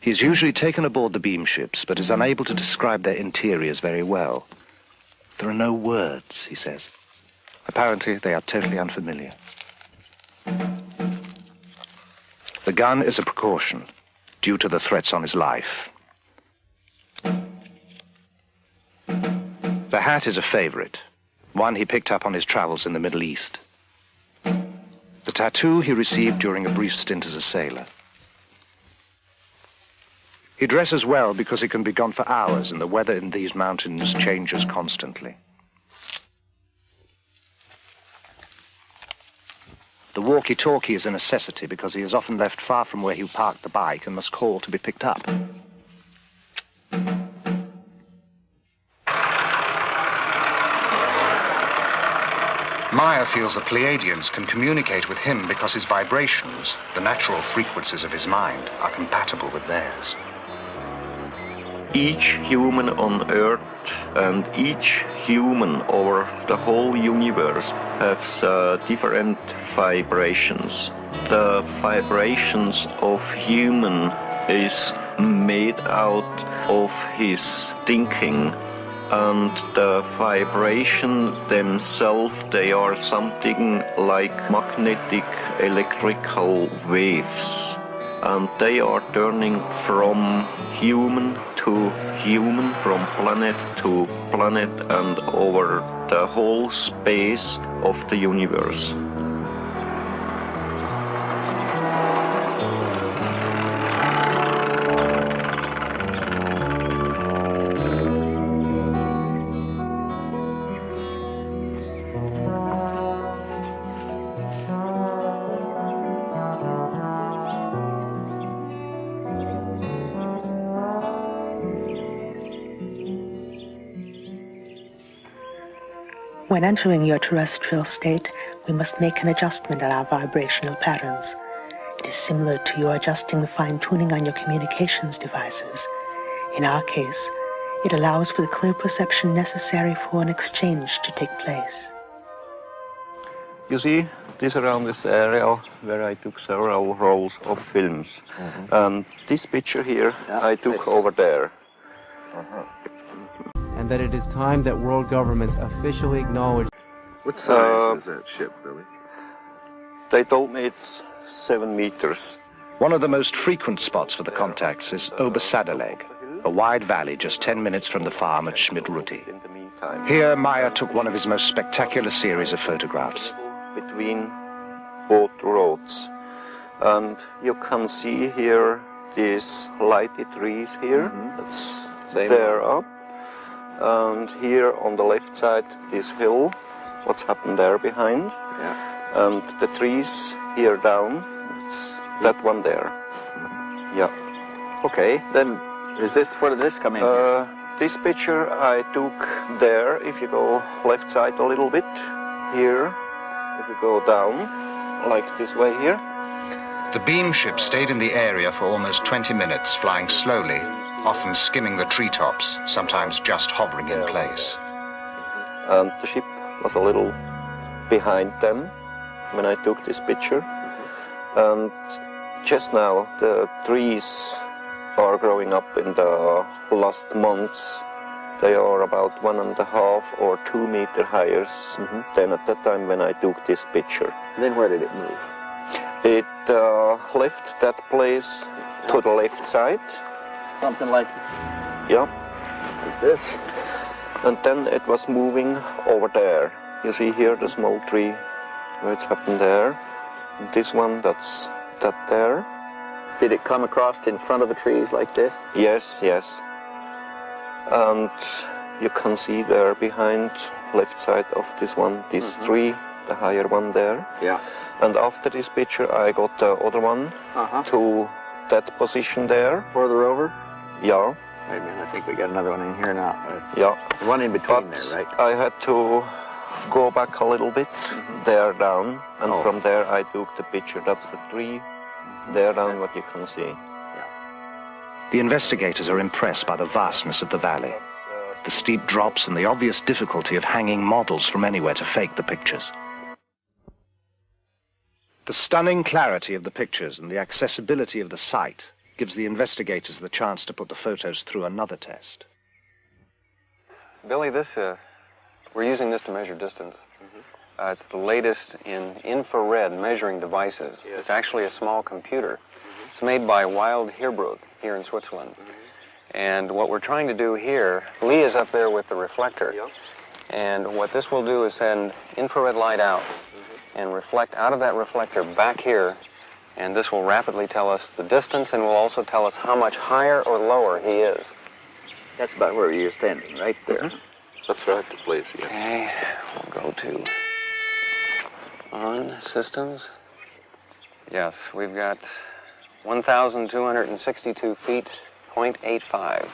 He is usually taken aboard the beam ships, but is unable to describe their interiors very well. There are no words, he says. Apparently, they are totally unfamiliar. The gun is a precaution, due to the threats on his life. The hat is a favorite, one he picked up on his travels in the Middle East. The tattoo he received during a brief stint as a sailor. He dresses well because he can be gone for hours and the weather in these mountains changes constantly. The walkie-talkie is a necessity because he is often left far from where he parked the bike and must call to be picked up. Meier feels the Pleiadians can communicate with him because his vibrations, the natural frequencies of his mind, are compatible with theirs. Each human on Earth and each human over the whole universe has different vibrations. The vibrations of human is made out of his thinking, and the vibration themselves, they are something like magnetic electrical waves. And they are turning from human to human, from planet to planet, and over the whole space of the universe. When entering your terrestrial state, we must make an adjustment in our vibrational patterns. It is similar to your adjusting the fine-tuning on your communications devices. In our case, it allows for the clear perception necessary for an exchange to take place. You see, this around this area where I took several rolls of films. And this picture here, I took over there. And that it is time that world governments officially acknowledge... What size is that ship, Billy? They told me it's 7 meters. One of the most frequent spots for the contacts is Obersadeleg, a wide valley just 10 minutes from the farm at Schmidruti. Here, Meier took one of his most spectacular series of photographs. Between both roads. And you can see here these lighty trees here. That's there up. And here on the left side, this hill. What's happened there behind. And the trees here down. It's that one there. Yeah. Okay, then where did this come in here? This picture I took there. If you go left side a little bit, here. If you go down, like this way here. The beam ship stayed in the area for almost 20 minutes, flying slowly, often skimming the treetops, sometimes just hovering in place. And the ship was a little behind them when I took this picture. And just now, the trees are growing up in the last months. They are about 1.5 or 2 meter higher than at that time when I took this picture. And then where did it move? It left that place to the left side. Something like... Yeah. Like this. And then it was moving over there. You see here the small tree, where it's happened there. This one, that's that there. Did it come across in front of the trees like this? Yes, yes. And you can see there behind, left side of this one, this tree, the higher one there. Yeah. And after this picture, I got the other one to that position there. Further over? Yeah. Wait a minute, I think we got another one in here now. Yeah. One in between there, right? I had to go back a little bit, there down, and from there I took the picture. That's the tree, there down, what you can see. The investigators are impressed by the vastness of the valley, the steep drops and the obvious difficulty of hanging models from anywhere to fake the pictures. The stunning clarity of the pictures and the accessibility of the site gives the investigators the chance to put the photos through another test. Billy, we're using this to measure distance. It's the latest in infrared measuring devices. It's actually a small computer. It's made by Wild Heerbrug here in Switzerland. And what we're trying to do here, Lee is up there with the reflector. And what this will do is send infrared light out and reflect out of that reflector back here. And this will rapidly tell us the distance and will also tell us how much higher or lower he is. That's about where you're standing, right there. That's right, the place, yes. Okay, we'll go to on systems. Yes, we've got 1,262 feet, 0.85.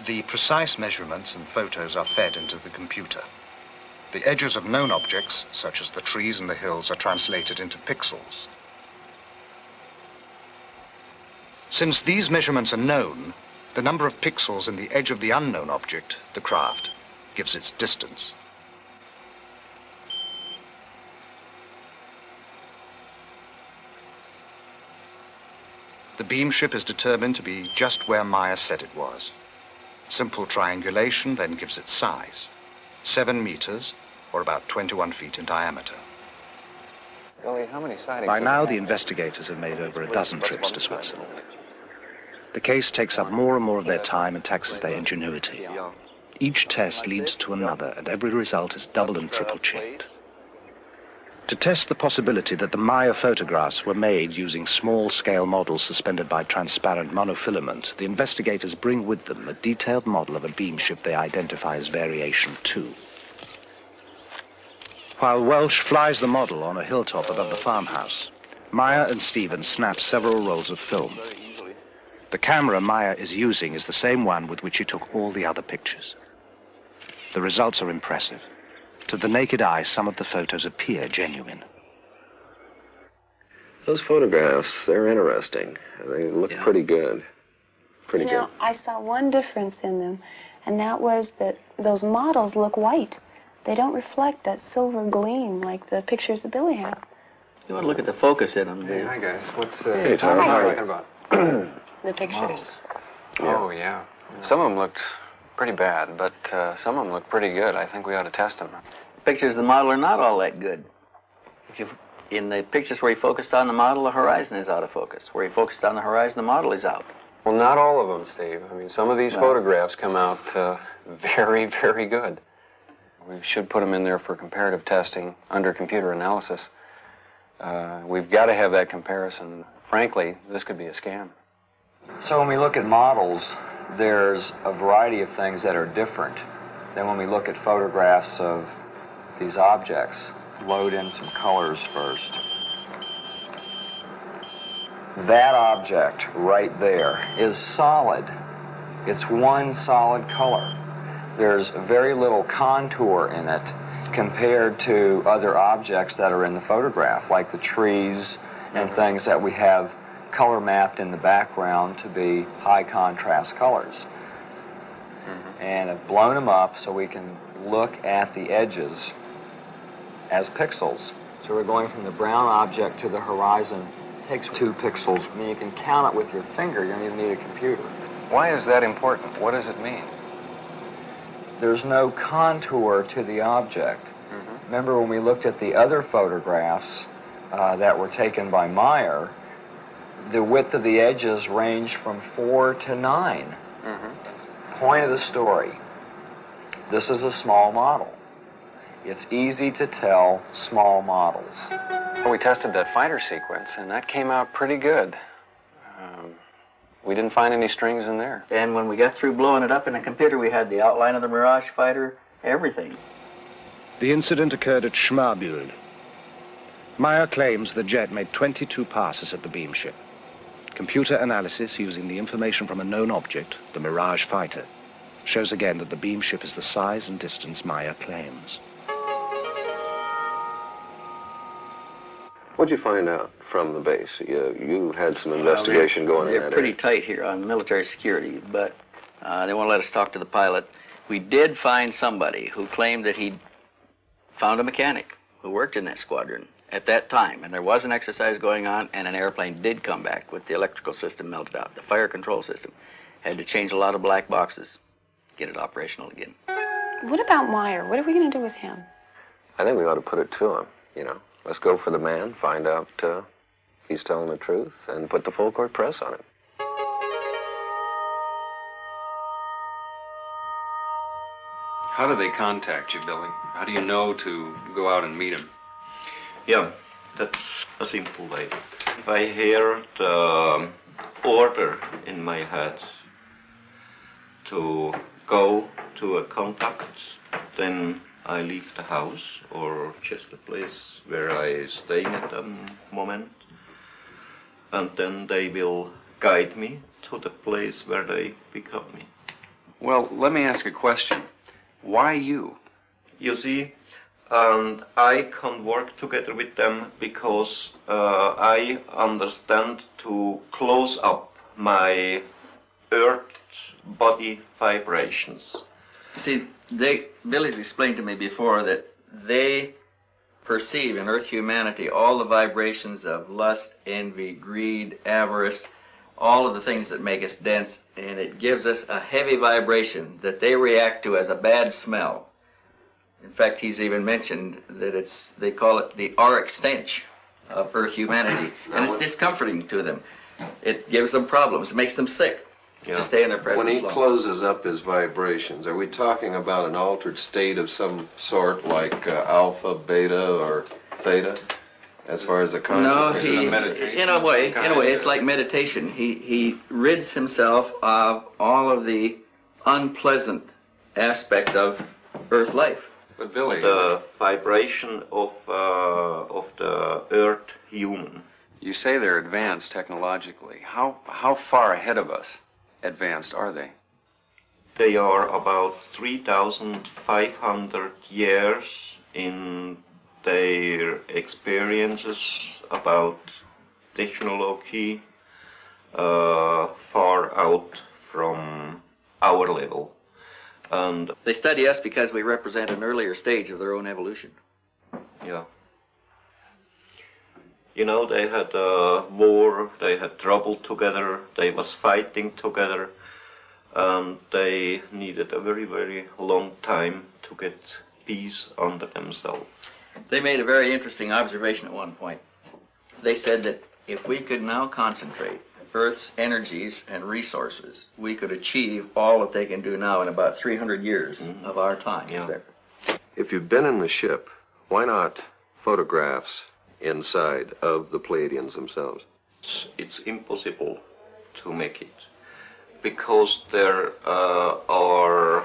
The precise measurements and photos are fed into the computer. The edges of known objects, such as the trees and the hills, are translated into pixels. Since these measurements are known, the number of pixels in the edge of the unknown object, the craft, gives its distance. The beam ship is determined to be just where Meier said it was. Simple triangulation then gives its size, 7 meters, or about 21 feet in diameter. Billy, how many sightings? By now, the investigators have made over a dozen trips to Switzerland. The case takes up more and more of their time and taxes their ingenuity. Each test leads to another, and every result is double and triple checked. To test the possibility that the Meier photographs were made using small-scale models suspended by transparent monofilament, the investigators bring with them a detailed model of a beam ship they identify as Variation 2. While Welsh flies the model on a hilltop above the farmhouse, Meier and Stephen snap several rolls of film. The camera Meier is using is the same one with which he took all the other pictures. The results are impressive. To the naked eye, some of the photos appear genuine. Those photographs, they're interesting. They look pretty good. Pretty good. I saw one difference in them, and that was that those models look white. They don't reflect that silver gleam like the pictures that Billy had. You want to look at the focus in them, Hey, hi guys. What's Hey, Tom. what are you talking about? The pictures. Oh, yeah. Some of them looked pretty bad, but some of them looked pretty good. I think we ought to test them. Pictures of the model are not all that good. In the pictures where he focused on the model, the horizon is out of focus. Where he focused on the horizon, the model is out. Well, not all of them, Steve. I mean, some of these photographs come out very, very good. We should put them in there for comparative testing under computer analysis. We've got to have that comparison. Frankly, this could be a scam. So when we look at models, there's a variety of things that are different than when we look at photographs of these objects. Load in some colors first. That object right there is solid. It's one solid color. There's very little contour in it compared to other objects that are in the photograph, like the trees and things that we have color mapped in the background to be high contrast colors. And I've blown them up so we can look at the edges as pixels. So we're going from the brown object to the horizon. It takes 2 pixels. I mean, you can count it with your finger. You don't even need a computer. Why is that important? What does it mean? There's no contour to the object. Remember when we looked at the other photographs that were taken by Meier, the width of the edges ranged from 4 to 9. Point of the story. This is a small model. It's easy to tell small models. Well, we tested that fighter sequence, and that came out pretty good. We didn't find any strings in there. And when we got through blowing it up in the computer, we had the outline of the Mirage fighter, everything. The incident occurred at Schmarbühl. Meier claims the jet made 22 passes at the beam ship. Computer analysis using the information from a known object, the Mirage fighter, shows again that the beam ship is the size and distance Meier claims. What'd you find out from the base? You had some investigation going on. They're pretty tight here on military security, but they won't let us talk to the pilot. We did find somebody who claimed that he found a mechanic who worked in that squadron at that time, and there was an exercise going on, and an airplane did come back with the electrical system melted out. The fire control system had to change a lot of black boxes, get it operational again. What about Meier? What are we going to do with him? I think we ought to put it to him, you know. Let's go for the man, find out if he's telling the truth, and put the full court press on him. How do they contact you, Billy? How do you know to go out and meet him? Yeah, that's a simple way. If I hear the order in my head to go to a contact, then I leave the house or just the place where I stay at the moment, and then they will guide me to the place where they pick up me. Well, let me ask a question. Why you? You see, and I can work together with them because I understand to close up my earth body vibrations. See, Billy's explained to me before that they perceive in Earth humanity all the vibrations of lust, envy, greed, avarice, all of the things that make us dense, and it gives us a heavy vibration that they react to as a bad smell. In fact, he's even mentioned that they call it the auric stench of Earth humanity, and it's discomforting to them. It gives them problems. It makes them sick. To stay in their presence When he long. closes up his vibrations, are we talking about an altered state of some sort, like alpha, beta, or theta, as far as the consciousness is meditation? In a way, it's like meditation. He rids himself of all of the unpleasant aspects of Earth life. But Billy, the vibration of the Earth human. You say they're advanced technologically. How far ahead of us advanced are they? They are about 3,500 years in their experiences about technology far out from our level. And they study us because we represent an earlier stage of their own evolution. Yeah. You know, they had war, they had trouble together, they was fighting together, and they needed a very, very long time to get peace under themselves. They made a very interesting observation at one point. They said that if we could now concentrate Earth's energies and resources, we could achieve all that they can do now in about 300 years of our time. Yeah. If you've been in the ship, why not photographs inside of the Pleiadians themselves? It's impossible to make it, because there are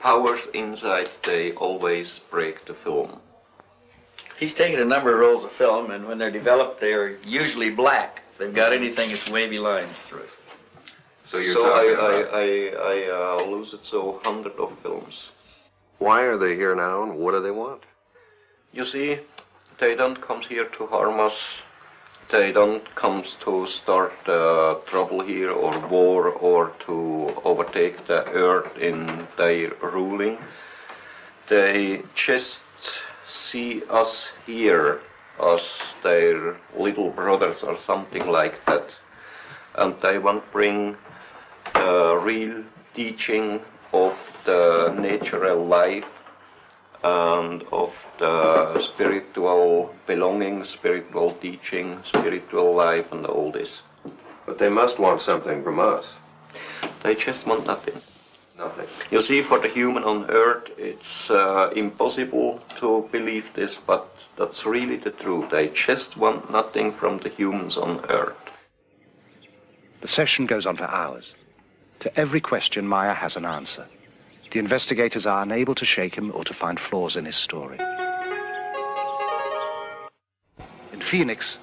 powers inside, they always break the film. He's taken a number of rolls of film, and when they're developed, they're usually black. If they've got anything, it's wavy lines through it. So I lose it so hundreds of films. Why are they here now, and what do they want? You see, they don't come here to harm us. They don't come to start trouble here or war or to overtake the earth in their ruling. They just see us here as their little brothers or something like that. And they want to bring the real teaching of the natural life and of the spiritual belonging, spiritual teaching, spiritual life, and all this. But they must want something from us. They just want nothing. Nothing. You see, for the human on earth, it's impossible to believe this, but that's really the truth. They just want nothing from the humans on earth. The session goes on for hours. To every question, Meier has an answer. The investigators are unable to shake him or to find flaws in his story. In Phoenix,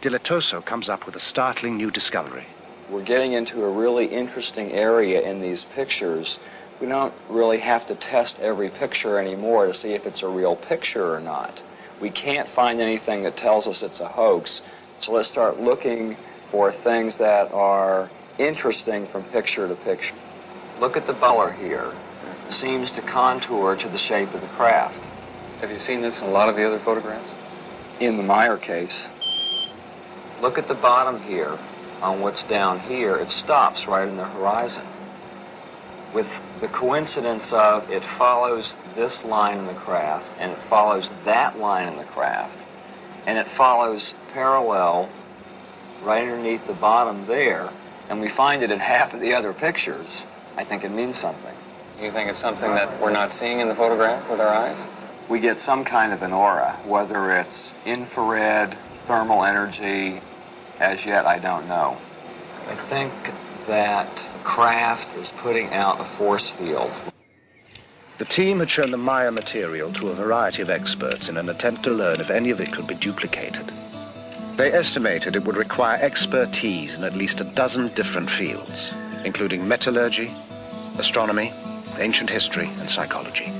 Dilatoso comes up with a startling new discovery. We're getting into a really interesting area in these pictures. We don't really have to test every picture anymore to see if it's a real picture or not. We can't find anything that tells us it's a hoax, so let's start looking for things that are interesting from picture to picture. Look at the color here. It seems to contour to the shape of the craft. Have you seen this in a lot of the other photographs? In the Meier case. Look at the bottom here. On what's down here, it stops right in the horizon. With the coincidence of it follows this line in the craft, and it follows that line in the craft, and it follows parallel right underneath the bottom there, and we find it in half of the other pictures, I think it means something. You think it's something that we're not seeing in the photograph with our eyes? We get some kind of an aura, whether it's infrared, thermal energy, as yet I don't know. I think that craft is putting out a force field. The team had shown the Meier material to a variety of experts in an attempt to learn if any of it could be duplicated. They estimated it would require expertise in at least a dozen different fields, including metallurgy, astronomy, ancient history, and psychology.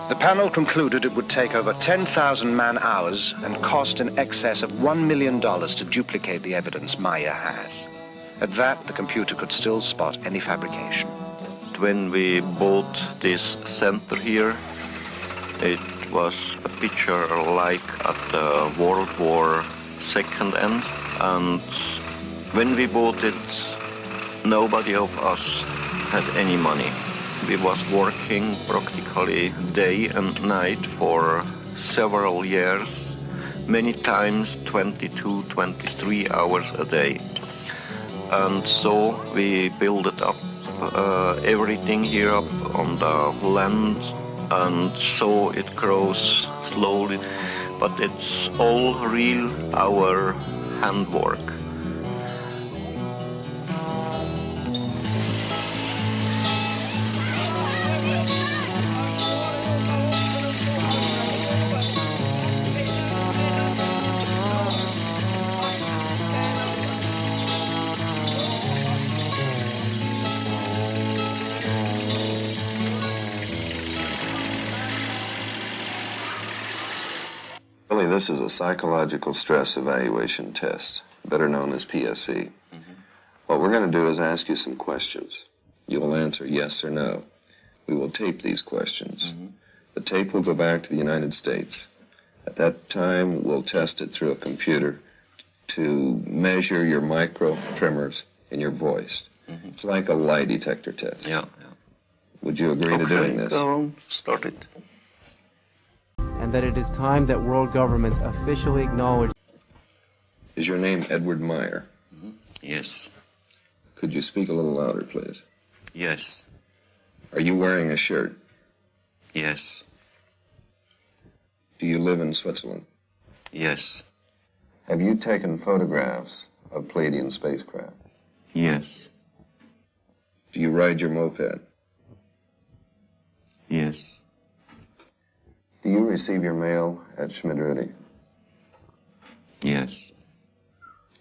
The panel concluded it would take over 10,000 man-hours and cost in excess of $1 million to duplicate the evidence Meier has. At that, the computer could still spot any fabrication. When we bought this center here, it was a picture like at the World War II end, and when we bought it, nobody of us had any money. We was working practically day and night for several years, many times 22, 23 hours a day. And so we built it up, everything here up on the land, and so it grows slowly, but it's all real, our handwork. this is a psychological stress evaluation test, better known as PSE. What we're going to do is ask you some questions. You will answer yes or no. We will tape these questions. The tape will go back to the United States. At that time, we'll test it through a computer to measure your micro tremors in your voice. It's like a lie detector test. Yeah. Would you agree to doing this? Go on, start it. And that it is time that world governments officially acknowledge. Is your name Edward Meier? Yes. Could you speak a little louder, please? Yes. Are you wearing a shirt? Yes. Do you live in Switzerland? Yes. Have you taken photographs of Pleiadian spacecraft? Yes. Do you ride your moped? Yes. Do you receive your mail at Schmidrudi? Yes.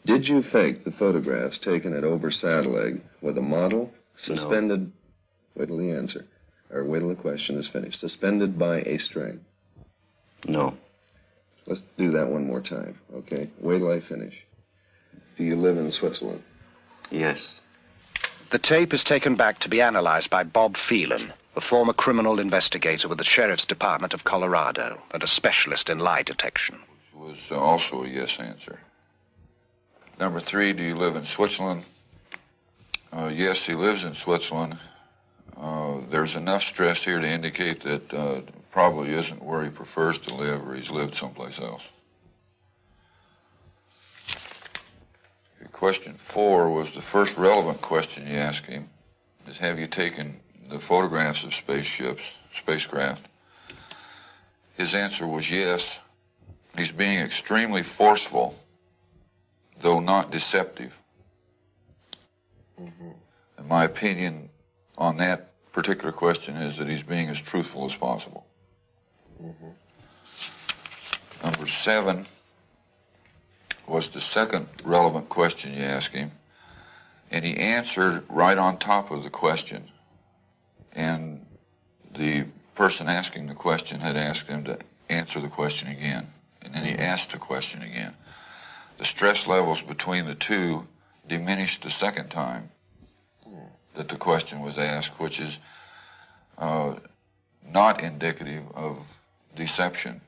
Did you fake the photographs taken at Ober-Sadeleg with a model suspended... No. Wait till the answer, or wait till the question is finished. Suspended by a string? No. Let's do that one more time, okay? Wait till I finish. Do you live in Switzerland? Yes. The tape is taken back to be analyzed by Bob Phelan, a former criminal investigator with the Sheriff's Department of Colorado and a specialist in lie detection. Was also a yes answer. Number 3, do you live in Switzerland? Yes, he lives in Switzerland. There's enough stress here to indicate that probably isn't where he prefers to live, or he's lived someplace else. Question 4 was the first relevant question you asked him, is have you taken the photographs of spacecraft? His answer was yes. He's being extremely forceful, though not deceptive. And my opinion on that particular question is that he's being as truthful as possible. Number 7 was the second relevant question you asked him, and he answered right on top of the question. And the person asking the question had asked him to answer the question again, and then he asked the question again. The stress levels between the two diminished the second time that the question was asked, which is not indicative of deception,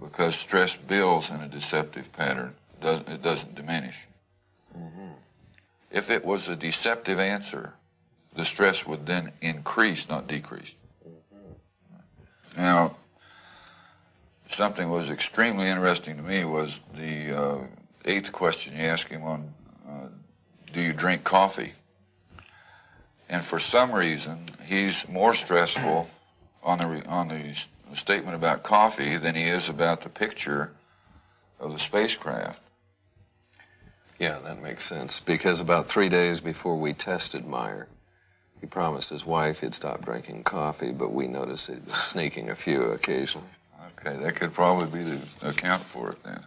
because stress builds in a deceptive pattern. It doesn't diminish. If it was a deceptive answer, the stress would then increase, not decrease. Now, something was extremely interesting to me was the 8th question you asked him on, do you drink coffee? And for some reason, he's more stressful on the statement about coffee than he is about the picture of the spacecraft. Yeah, that makes sense, because about 3 days before we tested Meier, he promised his wife he'd stop drinking coffee, but we noticed he'd been sneaking a few occasionally. Okay, that could probably be the account for it then.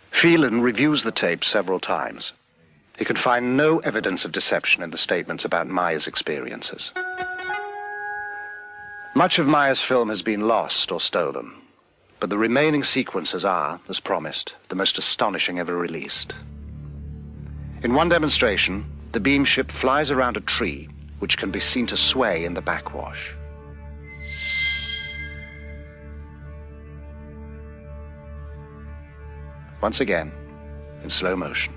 Phelan reviews the tape several times. He could find no evidence of deception in the statements about Meier's experiences. Much of Meier's film has been lost or stolen, but the remaining sequences are, as promised, the most astonishing ever released. In one demonstration, the beam ship flies around a tree, which can be seen to sway in the backwash. Once again, in slow motion.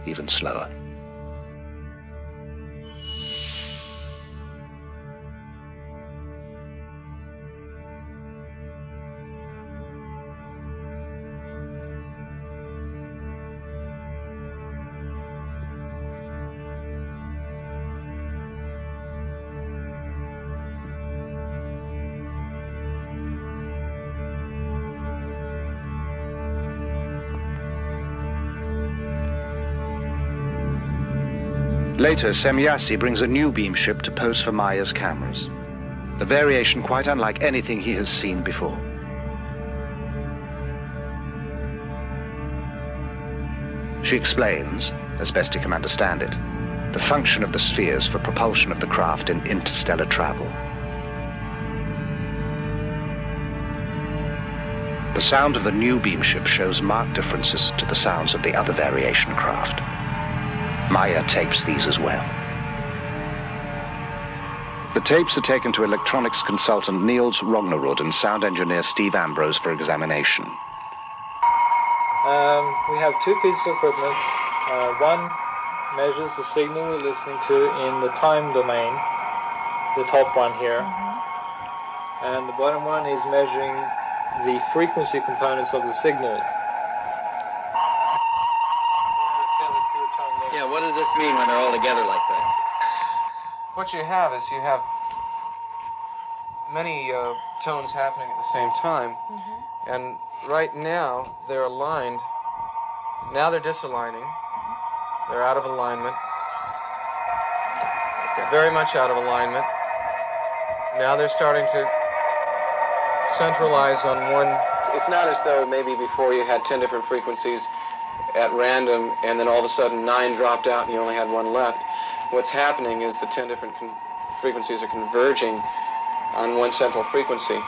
Even slower. Later, Semyasi brings a new beam ship to pose for Meier's cameras. A variation quite unlike anything he has seen before. She explains, as best he can understand it, the function of the spheres for propulsion of the craft in interstellar travel. The sound of the new beam ship shows marked differences to the sounds of the other variation craft. Meier tapes these as well. The tapes are taken to electronics consultant Niels Rognerud and sound engineer Steve Ambrose for examination. We have two pieces of equipment. One measures the signal we're listening to in the time domain, the top one here. And the bottom one is measuring the frequency components of the signal. Yeah, what does this mean when they're all together like that? What you have is you have many tones happening at the same time, and right now they're aligned. Now they're disaligning. They're out of alignment. They're very much out of alignment. Now they're starting to centralize on one. It's not as though maybe before you had 10 different frequencies at random and then all of a sudden 9 dropped out and you only had 1 left. What's happening is the 10 different frequencies are converging on one central frequency,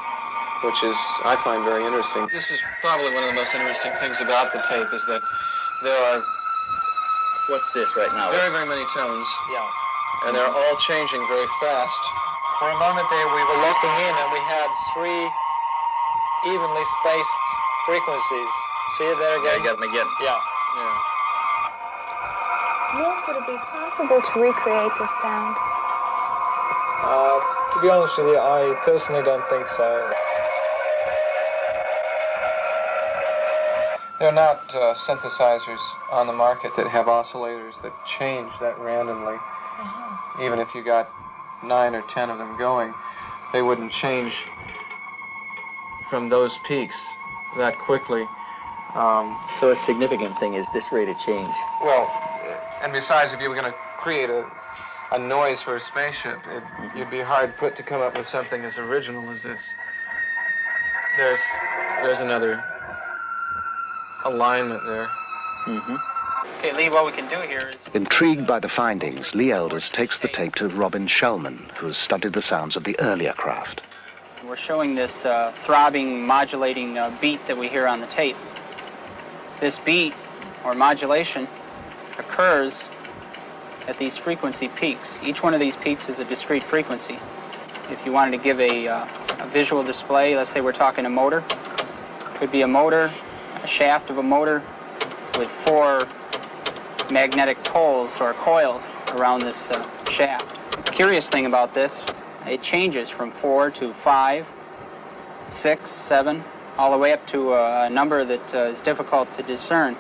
which is, I find, very interesting. This is probably one of the most interesting things about the tape is that there are... What's this right now? Very, very many tones. Yeah. And they're all changing very fast. For a moment there, we were locking in and we had 3 evenly spaced frequencies. See it there again? Yeah, you got them again. Yeah. Niels, would it be possible to recreate this sound? To be honest with you, I personally don't think so. There are not synthesizers on the market that have oscillators that change that randomly. Even if you got 9 or 10 of them going, they wouldn't change from those peaks that quickly. So a significant thing is this rate of change. Well, and besides, if you were going to create a noise for a spaceship, you'd be hard put to come up with something as original as this. There's another alignment there. Okay, Lee, what we can do here is... Intrigued by the findings, Lee Elders takes the tape to Robin Shellman, who has studied the sounds of the earlier craft. We're showing this throbbing, modulating beat that we hear on the tape. This beat, or modulation, occurs at these frequency peaks. Each one of these peaks is a discrete frequency. If you wanted to give a visual display, let's say we're talking a motor, it could be a motor, a shaft of a motor with 4 magnetic poles or coils around this shaft. The curious thing about this, it changes from 4 to 5, 6, 7, all the way up to a number that is difficult to discern.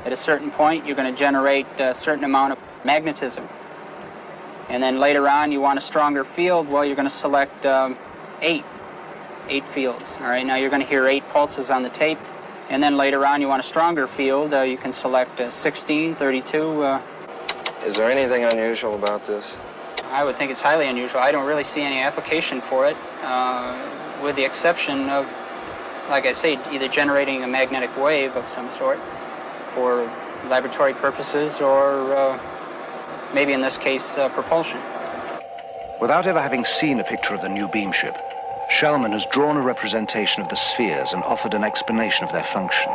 At a certain point, you're going to generate a certain amount of magnetism. And then later on, you want a stronger field, well, you're going to select 8 fields. All right, now you're going to hear 8 pulses on the tape. And then later on, you want a stronger field, you can select 16, 32. Is there anything unusual about this? I would think it's highly unusual. I don't really see any application for it, with the exception of, like I say, either generating a magnetic wave of some sort for laboratory purposes or maybe in this case, propulsion. Without ever having seen a picture of the new beam ship, Shellman has drawn a representation of the spheres and offered an explanation of their function.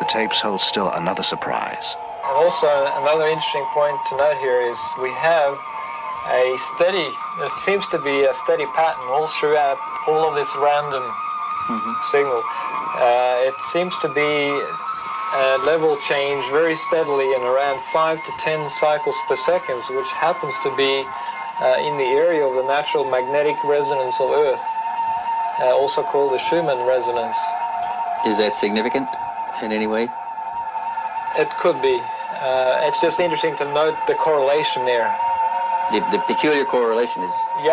The tapes hold still another surprise. And also, another interesting point to note here is we have a steady, there seems to be a steady pattern all throughout all of this random signal. It seems to be a level change very steadily in around 5 to 10 cycles per second, which happens to be in the area of the natural magnetic resonance of Earth, also called the Schumann resonance. Is that significant in any way? It could be. It's just interesting to note the correlation there. The peculiar correlation is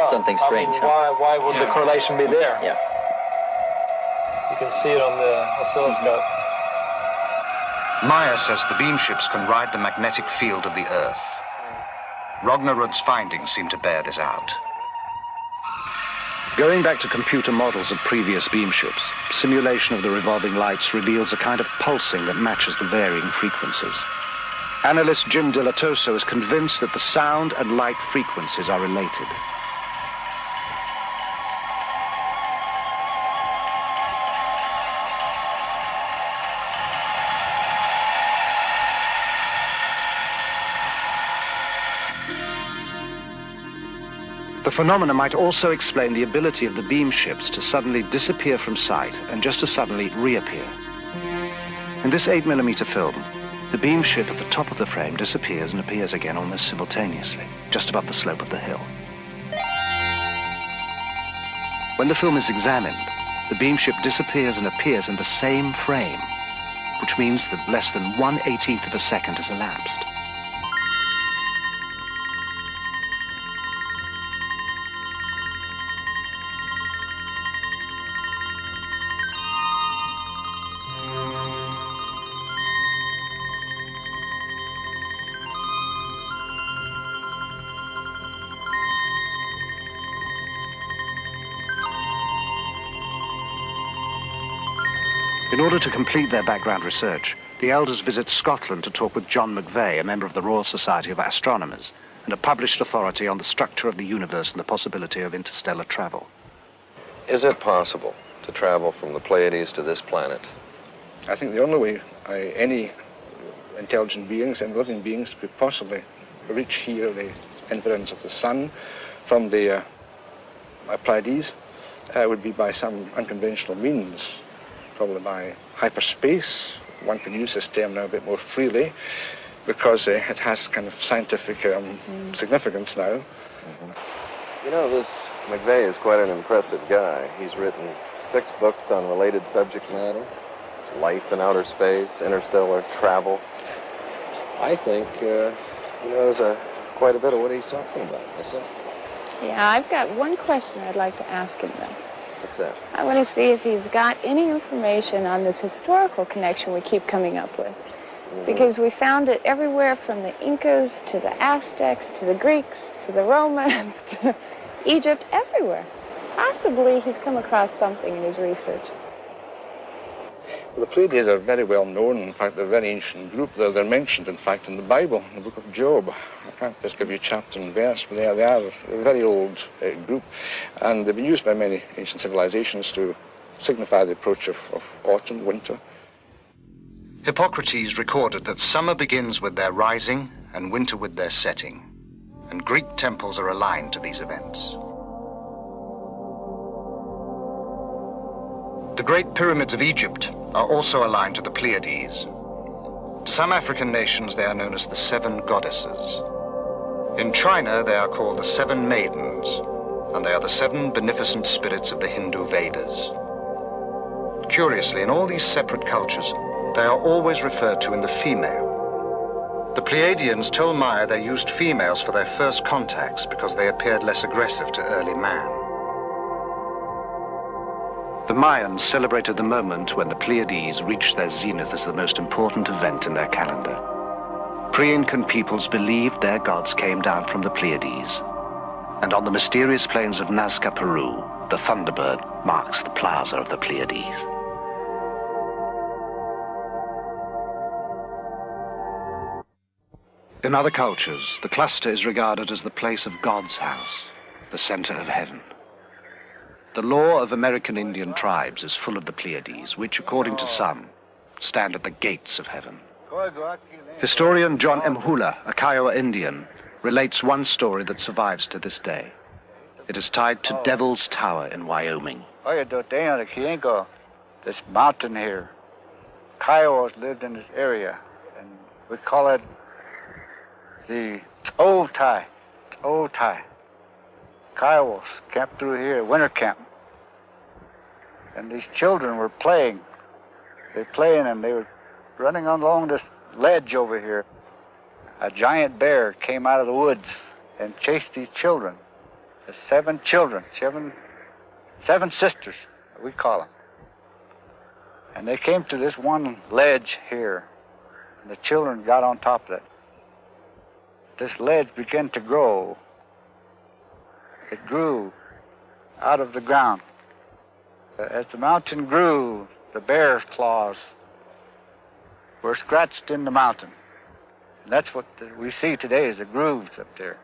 something strange. I mean, why would the correlation be there? Yeah. You can see it on the oscilloscope. Meier says the beam ships can ride the magnetic field of the Earth. Rognerud's findings seem to bear this out. Going back to computer models of previous beam ships, simulation of the revolving lights reveals a kind of pulsing that matches the varying frequencies. Analyst Jim Delatoso is convinced that the sound and light frequencies are related. The phenomena might also explain the ability of the beam ships to suddenly disappear from sight and just as suddenly reappear. In this 8mm film, the beam ship at the top of the frame disappears and appears again almost simultaneously, just above the slope of the hill. When the film is examined, the beam ship disappears and appears in the same frame, which means that less than 1/18 of a second has elapsed. In order to complete their background research, the elders visit Scotland to talk with John McVeigh, a member of the Royal Society of Astronomers, and a published authority on the structure of the universe and the possibility of interstellar travel. Is it possible to travel from the Pleiades to this planet? I think the only way any intelligent beings and living beings could possibly reach here the influence of the sun from the Pleiades would be by some unconventional means. Probably by hyperspace. One can use this term now a bit more freely because it has kind of scientific significance now. You know, this McVeigh is quite an impressive guy. He's written 6 books on related subject matter: life in outer space, interstellar travel. I think he knows quite a bit of what he's talking about. Myself. Yeah, I've got one question I'd like to ask him then. What's that? I want to see if he's got any information on this historical connection we keep coming up with. Because we found it everywhere from the Incas to the Aztecs to the Greeks to the Romans to Egypt, everywhere. Possibly he's come across something in his research. Well, the Pleiades are very well known. In fact, they're a very ancient group. They're mentioned, in fact, in the Bible, in the book of Job. I can't just give you chapter and verse, but they are a very old group. And they've been used by many ancient civilizations to signify the approach of autumn, winter. Hippocrates recorded that summer begins with their rising and winter with their setting. And Greek temples are aligned to these events. The Great Pyramids of Egypt are also aligned to the Pleiades. To some African nations, they are known as the 7 goddesses. In China, they are called the 7 maidens, and they are the 7 beneficent spirits of the Hindu Vedas. Curiously, in all these separate cultures, they are always referred to in the female. The Pleiadians told Meier they used females for their first contacts because they appeared less aggressive to early man. The Mayans celebrated the moment when the Pleiades reached their zenith as the most important event in their calendar. Pre-Incan peoples believed their gods came down from the Pleiades, and on the mysterious plains of Nazca, Peru, the Thunderbird marks the plaza of the Pleiades. In other cultures, the cluster is regarded as the place of God's house, the center of heaven. The law of American Indian tribes is full of the Pleiades, which, according to some, stand at the gates of heaven. Historian John M. Hula, a Kiowa Indian, relates one story that survives to this day. It is tied to Devil's Tower in Wyoming. This mountain here, Kiowas lived in this area, and we call it the Old Tie. Kiowas camped through here, winter camp. And these children were playing. They were playing and they were running along this ledge over here. A giant bear came out of the woods and chased these children. The 7 children, seven sisters, we call them. And they came to this one ledge here. And the children got on top of it. This ledge began to grow. It grew out of the ground. As the mountain grew, the bear's claws were scratched in the mountain. And that's what we see today is the grooves up there.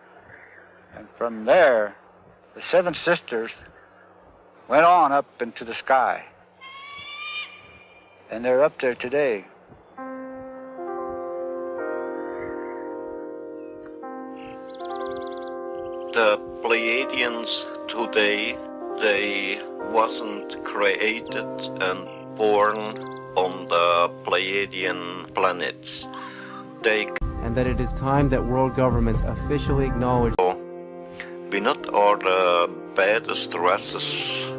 And from there, the seven sisters went on up into the sky. And they're up there today. The Pleiadians today, they wasn't created and born on the Pleiadian planets. And that it is time that world governments officially acknowledge. We not are the baddest races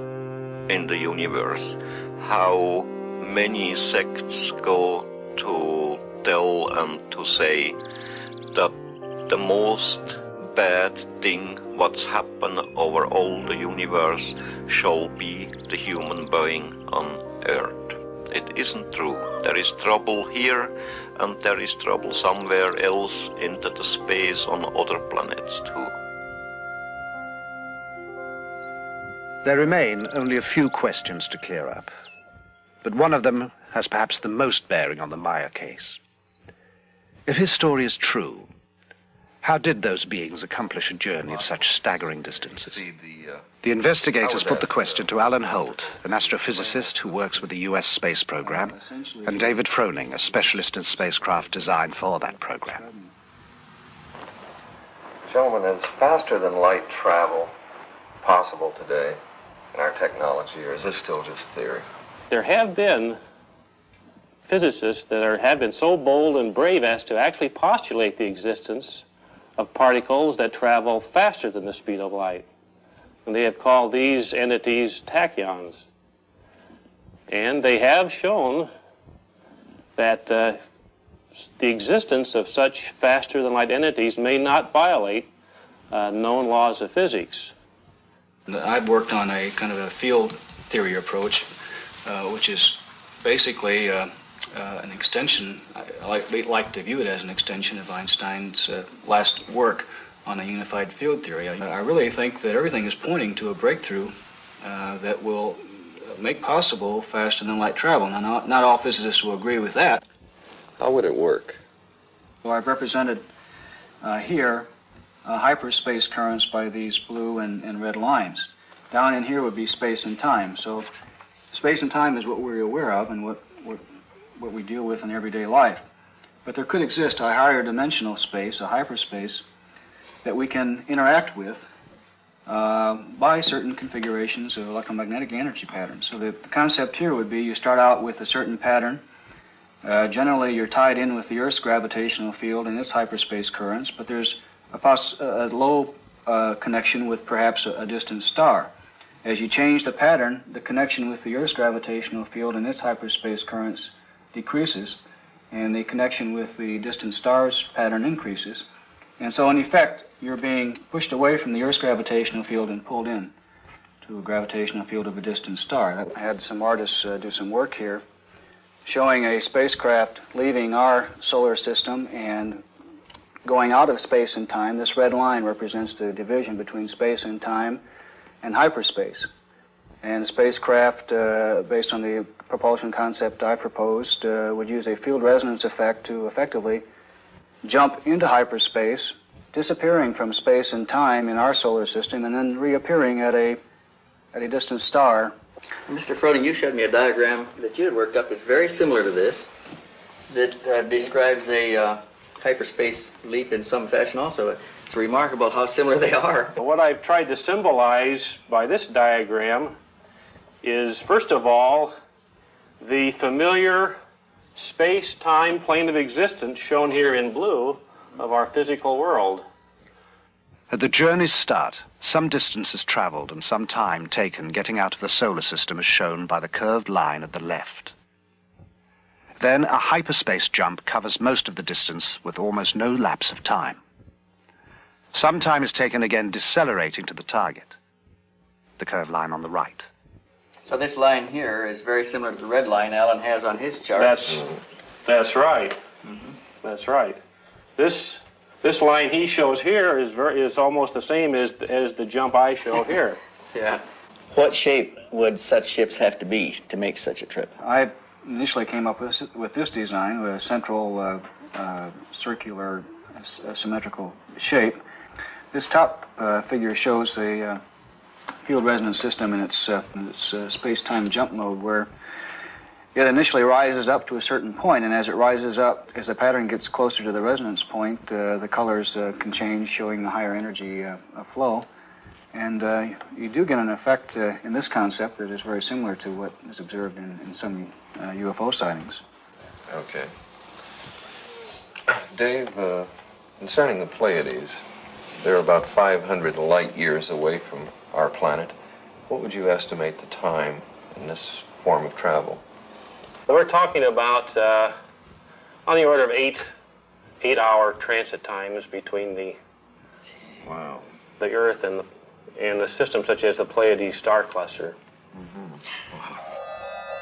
in the universe. How many sects go to tell and to say that the most bad thing what's happened over all the universe shall be the human being on Earth. It isn't true. There is trouble here and there is trouble somewhere else into the space on other planets too. There remain only a few questions to clear up, but one of them has perhaps the most bearing on the Meier case. If his story is true, how did those beings accomplish a journey of such staggering distances? The investigators put the question to Alan Holt, an astrophysicist who works with the US space program, and David Froning, a specialist in spacecraft design for that program. Gentlemen, is faster than light travel possible today in our technology, or is this still just theory? There have been physicists that have been so bold and brave as to actually postulate the existence of particles that travel faster than the speed of light. And they have called these entities tachyons. And they have shown that the existence of such faster than light entities may not violate known laws of physics. I've worked on a kind of a field theory approach, which is basically an extension. I like to view it as an extension of Einstein's last work on a unified field theory. I really think that everything is pointing to a breakthrough that will make possible faster than light travel. Now, not all physicists will agree with that. How would it work? So I've represented here hyperspace currents by these blue and red lines. Down in here would be space and time. So space and time is what we're aware of and what we deal with in everyday life. But there could exist a higher dimensional space, a hyperspace, that we can interact with by certain configurations of electromagnetic energy patterns. So the concept here would be you start out with a certain pattern. Generally, you're tied in with the Earth's gravitational field and its hyperspace currents, but there's a low connection with perhaps a distant star. As you change the pattern, the connection with the Earth's gravitational field and its hyperspace currents decreases, and the connection with the distant star's pattern increases. And so, in effect, you're being pushed away from the Earth's gravitational field and pulled in to a gravitational field of a distant star. I had some artists do some work here showing a spacecraft leaving our solar system and going out of space and time. This red line represents the division between space and time and hyperspace. And the spacecraft, based on the propulsion concept I proposed, would use a field resonance effect to effectively jump into hyperspace, disappearing from space and time in our solar system, and then reappearing at a distant star. Mr. Froning, you showed me a diagram that you had worked up that's very similar to this, that describes a hyperspace leap in some fashion also. It's remarkable how similar they are. What I've tried to symbolize by this diagram is, first of all, the familiar space-time plane of existence shown here in blue of our physical world. At the journey's start, some distance is traveled and some time taken getting out of the solar system is shown by the curved line at the left. Then a hyperspace jump covers most of the distance with almost no lapse of time. Some time is taken again decelerating to the target, the curved line on the right. So this line here is very similar to the red line Alan has on his chart. That's right. Mm-hmm. That's right. This line he shows here is almost the same as the jump I show here. Yeah. What shape would such ships have to be to make such a trip? I initially came up with this design, with a central circular symmetrical shape. This top figure shows the field resonance system in its space-time jump mode, where it initially rises up to a certain point, and as it rises up, as the pattern gets closer to the resonance point, the colors can change, showing the higher energy flow. And you do get an effect in this concept that is very similar to what is observed in some UFO sightings. Okay. Dave, concerning the Pleiades, they're about 500 light years away from our planet. What would you estimate the time in this form of travel? So we're talking about on the order of eight-hour transit times between the Earth and the system such as the Pleiades star cluster.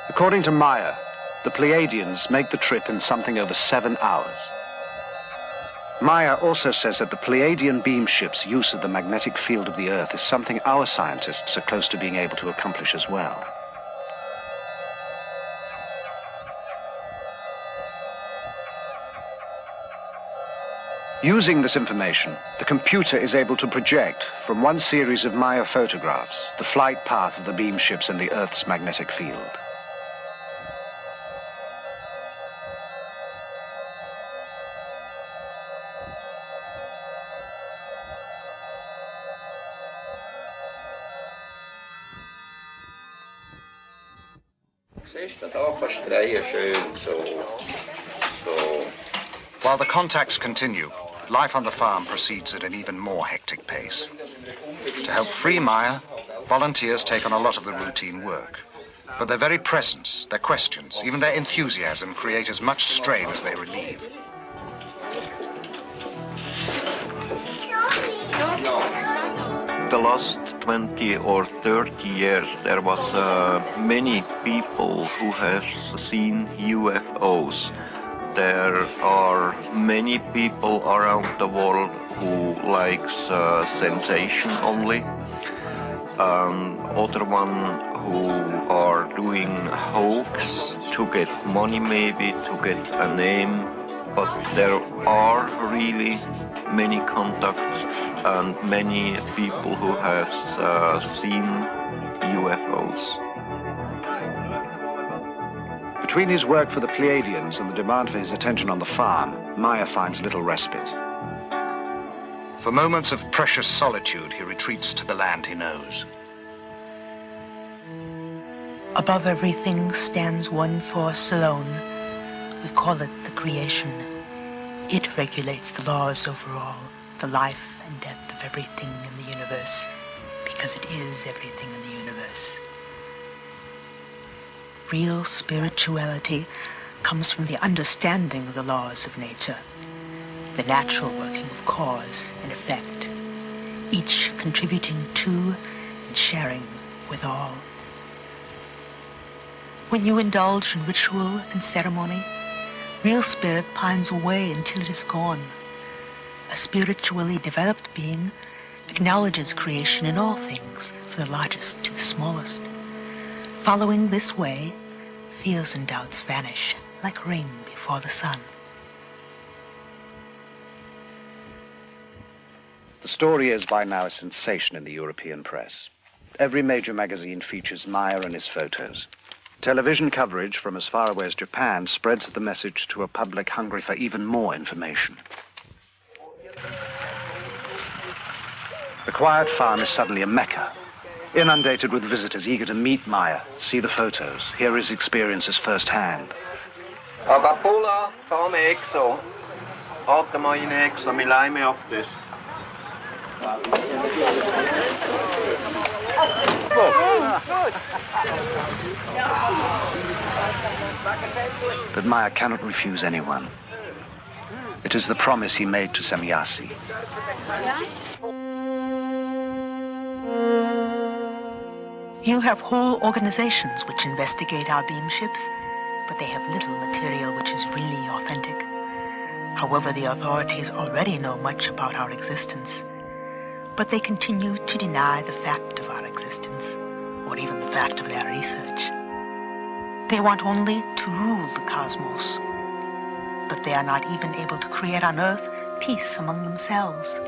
According to Meier, the Pleiadians make the trip in something over 7 hours. Meier also says that the Pleiadian beam ship's use of the magnetic field of the Earth is something our scientists are close to being able to accomplish as well. Using this information, the computer is able to project from one series of Meier photographs the flight path of the beam ships in the Earth's magnetic field. While the contacts continue, life on the farm proceeds at an even more hectic pace. To help free Meier, volunteers take on a lot of the routine work. But their very presence, their questions, even their enthusiasm create as much strain as they relieve. The last 20 or 30 years there was many people who have seen UFOs. There are many people around the world who likes sensation only, and other one who are doing hoax to get money, maybe to get a name, but there are really many contacts and many people who have seen UFOs. Between his work for the Pleiadians and the demand for his attention on the farm, Meier finds little respite. For moments of precious solitude, he retreats to the land he knows. Above everything stands one force alone. We call it the creation. It regulates the laws over all, the life and death of everything in the universe, because it is everything in the universe. Real spirituality comes from the understanding of the laws of nature, the natural working of cause and effect, each contributing to and sharing with all. When you indulge in ritual and ceremony, real spirit pines away until it is gone. A spiritually developed being acknowledges creation in all things, from the largest to the smallest. Following this way, fears and doubts vanish like rain before the sun. The story is by now a sensation in the European press. Every major magazine features Meier and his photos. Television coverage from as far away as Japan spreads the message to a public hungry for even more information. The quiet farm is suddenly a mecca, inundated with visitors eager to meet Meier, see the photos, hear his experiences firsthand. Agapula, ta mig exo. Hata mig in exo, mi lär mig upp this. But Meier cannot refuse anyone. It is the promise he made to Semjase. You have whole organizations which investigate our beam ships, but they have little material which is really authentic. However, the authorities already know much about our existence, but they continue to deny the fact of our existence. or even the fact of their research. They want only to rule the cosmos, but they are not even able to create on Earth peace among themselves.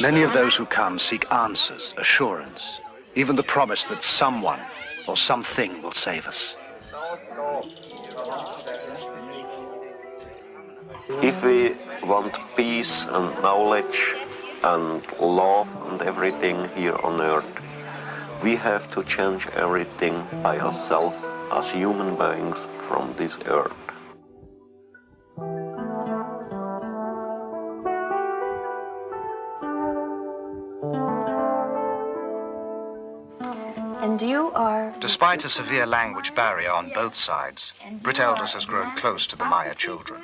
Many of those who come seek answers, assurance, even the promise that someone or something will save us. If we want peace and knowledge and love and everything here on earth, we have to change everything by ourselves as human beings from this earth. And you are... Despite a severe language barrier on both sides, Britt Elders has grown close to the Meier children.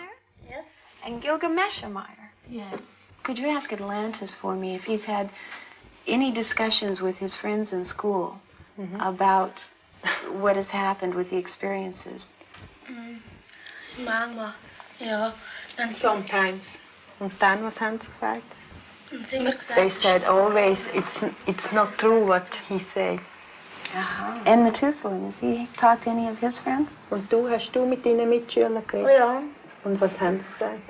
Yes. And Gilgamesh Meier. Yes. Could you ask Atlantis for me if he's had any discussions with his friends in school about what has happened with the experiences? Manchmal, ja. Dann sometimes. Und dann, was haben sie gesagt? Sie haben gesagt, They said always, it's not true what he said. And Methuselah, has he talked to any of his friends? Und hast du mit deinen Mitschülern geredet? Ja. Und was haben sie gesagt?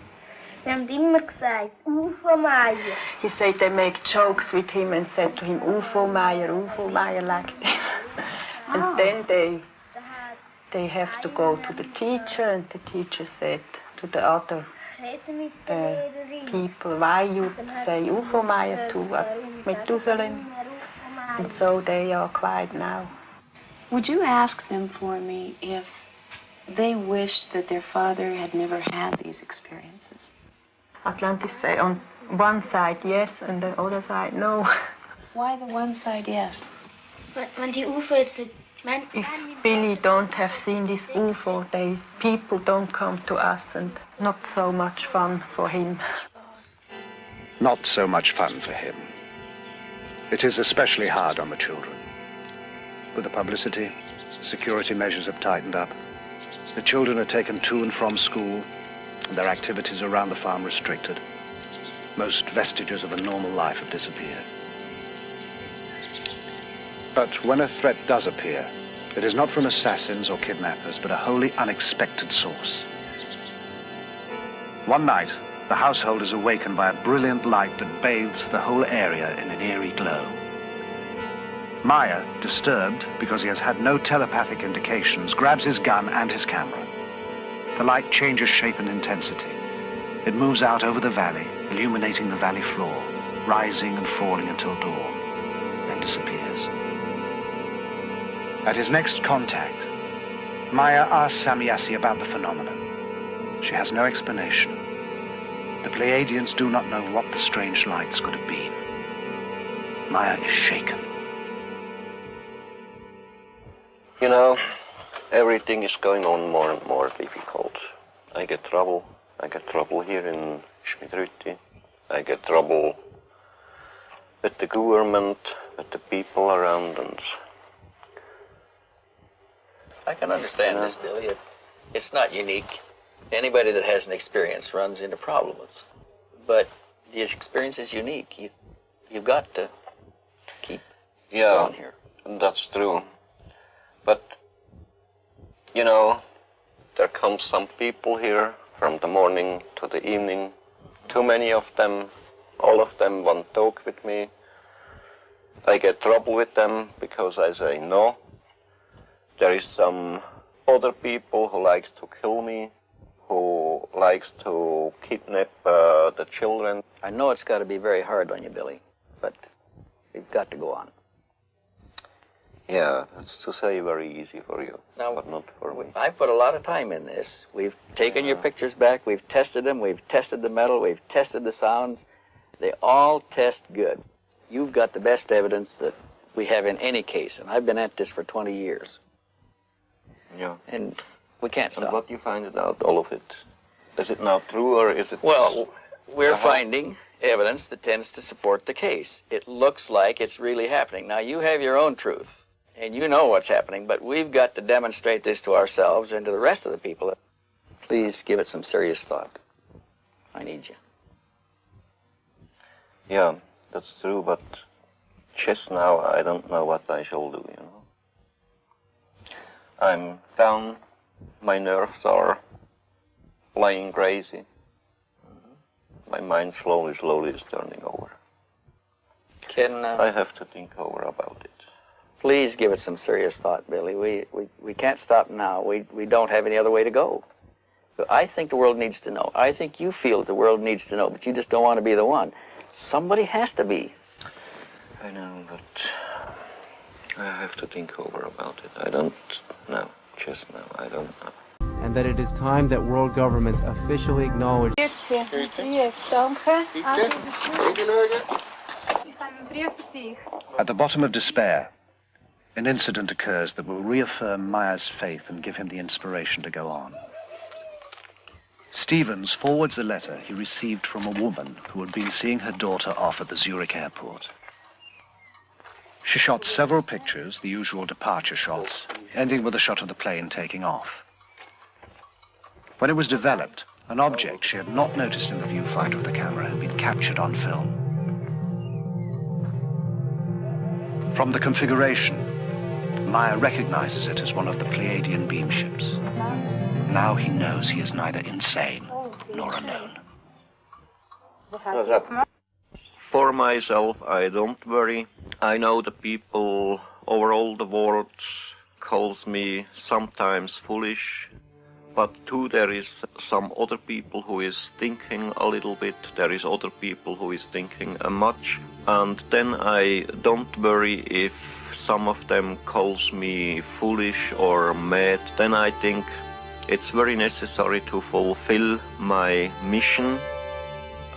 Wir haben immer gesagt, UFO Meier. He said they make jokes with him and said to him, UFO Meier, like this. And then they have to go to the teacher, and the teacher said to the other people, why you say UFO Meier to Methuselah? And so they are quiet now. Would you ask them for me if they wished that their father had never had these experiences? Atlantis say on one side yes, and the other side no. Why the one side yes? When die UFO jetzt... If Billy don't have seen this UFO, people don't come to us, and not so much fun for him. Not so much fun for him. It is especially hard on the children. With the publicity, security measures have tightened up. The children are taken to and from school, and their activities around the farm restricted. Most vestiges of a normal life have disappeared. But when a threat does appear, it is not from assassins or kidnappers, but a wholly unexpected source. One night, the household is awakened by a brilliant light that bathes the whole area in an eerie glow. Meier, disturbed because he has had no telepathic indications, grabs his gun and his camera. The light changes shape and intensity. It moves out over the valley, illuminating the valley floor, rising and falling until dawn, then disappears. At his next contact, Meier asks Samyasi about the phenomenon. She has no explanation. The Pleiadians do not know what the strange lights could have been. Meier is shaken. You know, everything is going on more and more difficult. I get trouble here in Schmidrütti. I get trouble with the government, with the people around us. I can understand this, Billy. It's not unique. Anybody that has an experience runs into problems. But the experience is unique. You've got to keep going here. That's true. But, you know, there come some people here from the morning to the evening. Too many of them. All of them want to talk with me. I get trouble with them because I say no. There is some other people who likes to kill me, who likes to kidnap the children. I know it's got to be very hard on you, Billy, but we've got to go on. Yeah, that's to say very easy for you, now, but not for me. I've put a lot of time in this. We've taken your pictures back, we've tested them, we've tested the metal, we've tested the sounds. They all test good. You've got the best evidence that we have in any case, and I've been at this for 20 years. Yeah. And we can't stop. And what you find out, all of it? Is it now true, or is it... Well, we're finding evidence that tends to support the case. It looks like it's really happening. Now, you have your own truth, and you know what's happening, but we've got to demonstrate this to ourselves and to the rest of the people. Please give it some serious thought. I need you. Yeah, that's true, but just now I don't know what I shall do, you know. I'm down, my nerves are playing crazy. My mind slowly is turning over. I have to think over about it. Please give it some serious thought, Billy. We can't stop now. We don't have any other way to go. But I think the world needs to know. I think you feel the world needs to know, but you just don't want to be the one. Somebody has to be. I know, but I have to think over about it. I don't know. Just now, I don't know. And that it is time that world governments officially acknowledge. At the bottom of despair, an incident occurs that will reaffirm Meier's faith and give him the inspiration to go on. Stevens forwards a letter he received from a woman who had been seeing her daughter off at the Zurich airport. She shot several pictures, the usual departure shots, ending with a shot of the plane taking off. When it was developed, an object she had not noticed in the viewfinder of the camera had been captured on film. From the configuration, Meier recognizes it as one of the Pleiadian beam ships. Now he knows he is neither insane nor alone. For myself, I don't worry. I know the people over all the world calls me sometimes foolish, but too there is some other people who is thinking a little bit, there is other people who is thinking much, and then I don't worry if some of them calls me foolish or mad. Then I think it's very necessary to fulfill my mission,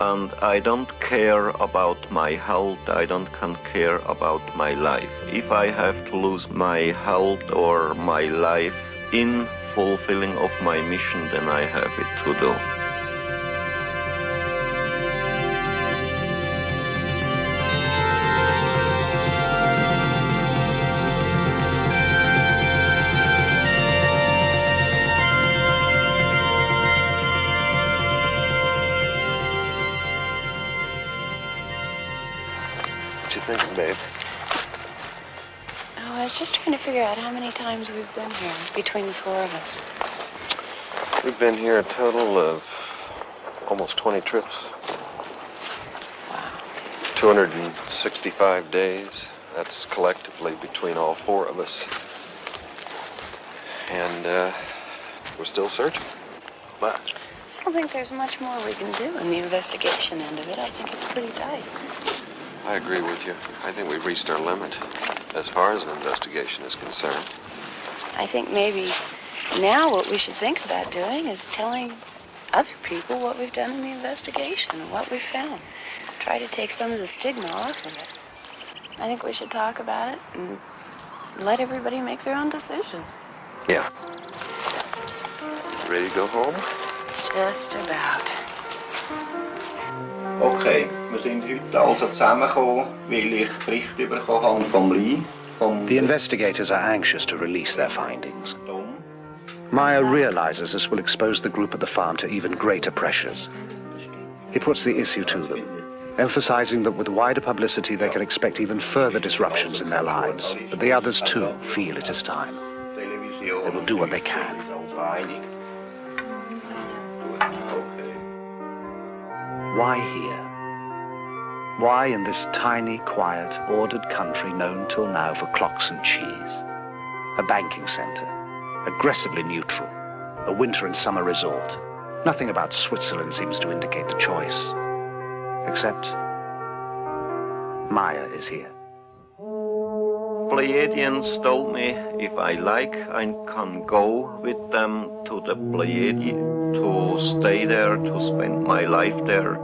and I don't care about my health, I don't care about my life. If I have to lose my health or my life in fulfilling of my mission, then I have it to do. What you thinking, babe? Oh, I was just trying to figure out how many times we've been here between the four of us. We've been here a total of almost 20 trips. Wow. 265 days. That's collectively between all four of us. And we're still searching. But I don't think there's much more we can do in the investigation end of it. I think it's pretty tight. I agree with you. I think we've reached our limit as far as an investigation is concerned. I think maybe now what we should think about doing is telling other people what we've done in the investigation and what we've found. Try to take some of the stigma off of it. I think we should talk about it and let everybody make their own decisions. Yeah. Ready to go home? Just about. Okay, wir sind heute also zusammengekommen, weil ich Bericht bekommen habe vom Rhein. The investigators are anxious to release their findings. Meier realizes this will expose the group at the farm to even greater pressures. He puts the issue to them, emphasizing that with wider publicity they can expect even further disruptions in their lives. But the others too feel it is time. They will do what they can. Why here? Why in this tiny, quiet, ordered country known till now for clocks and cheese? A banking center, aggressively neutral, a winter and summer resort. Nothing about Switzerland seems to indicate the choice. Except Meier is here. Pleiadians told me if I like, I can go with them to the Pleiadi, to stay there, to spend my life there.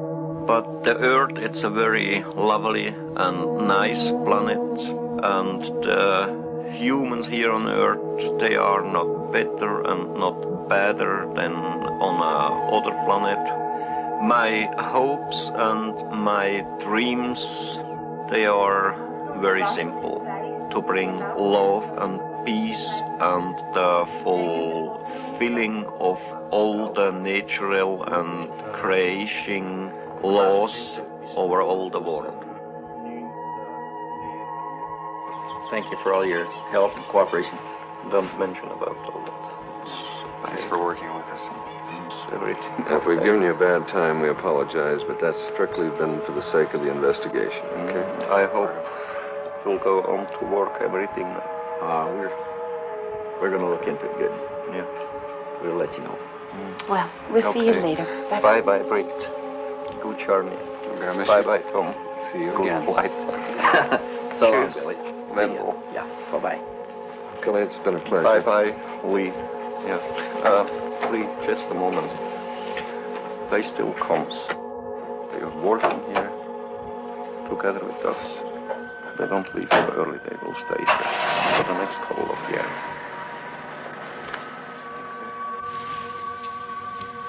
But the Earth, it's a very lovely and nice planet, and the humans here on Earth, they are not better and not better than on other planet. My hopes and my dreams, they are very simple. to bring love and peace and the fulfilling of all the natural and creation laws over all the world. Thank you for all your help and cooperation. Don't mention about all that. Thanks for working with us. Everything. If we've given you a bad time, we apologize, but that's strictly been for the sake of the investigation, okay? I hope you'll go on to work everything. We're going to look into it good. Yeah. We'll let you know. Well, we'll see you later. Bye bye, Brit. Good journey. Bye bye, Tom. See you Good again. flight. So long, Cheers. Billy. Wendelle. Yeah. Bye-bye. Kelly, it's been a pleasure. Bye bye, Lee. Yeah. Lee, just a moment. They still comes. They are working here together with us. They don't leave so early. They will stay here for the next couple of years.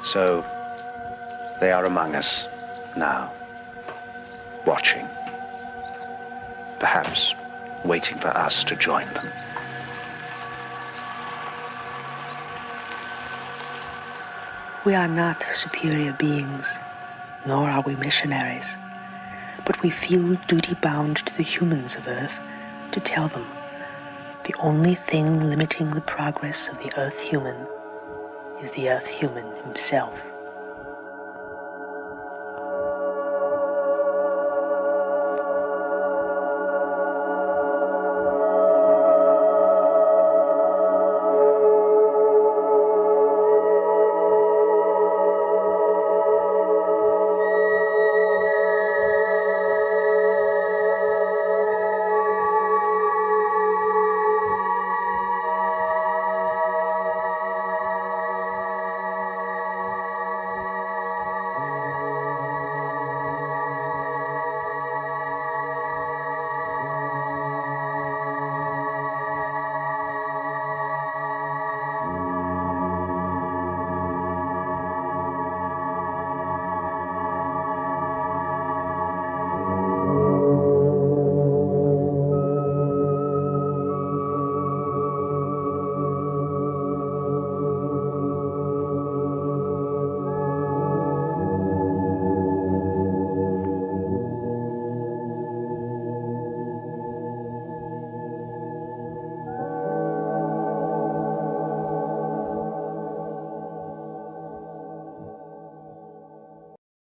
So, they are among us now, watching, perhaps waiting for us to join them. We are not superior beings, nor are we missionaries, but we feel duty-bound to the humans of Earth to tell them the only thing limiting the progress of the Earth human is the Earth human himself.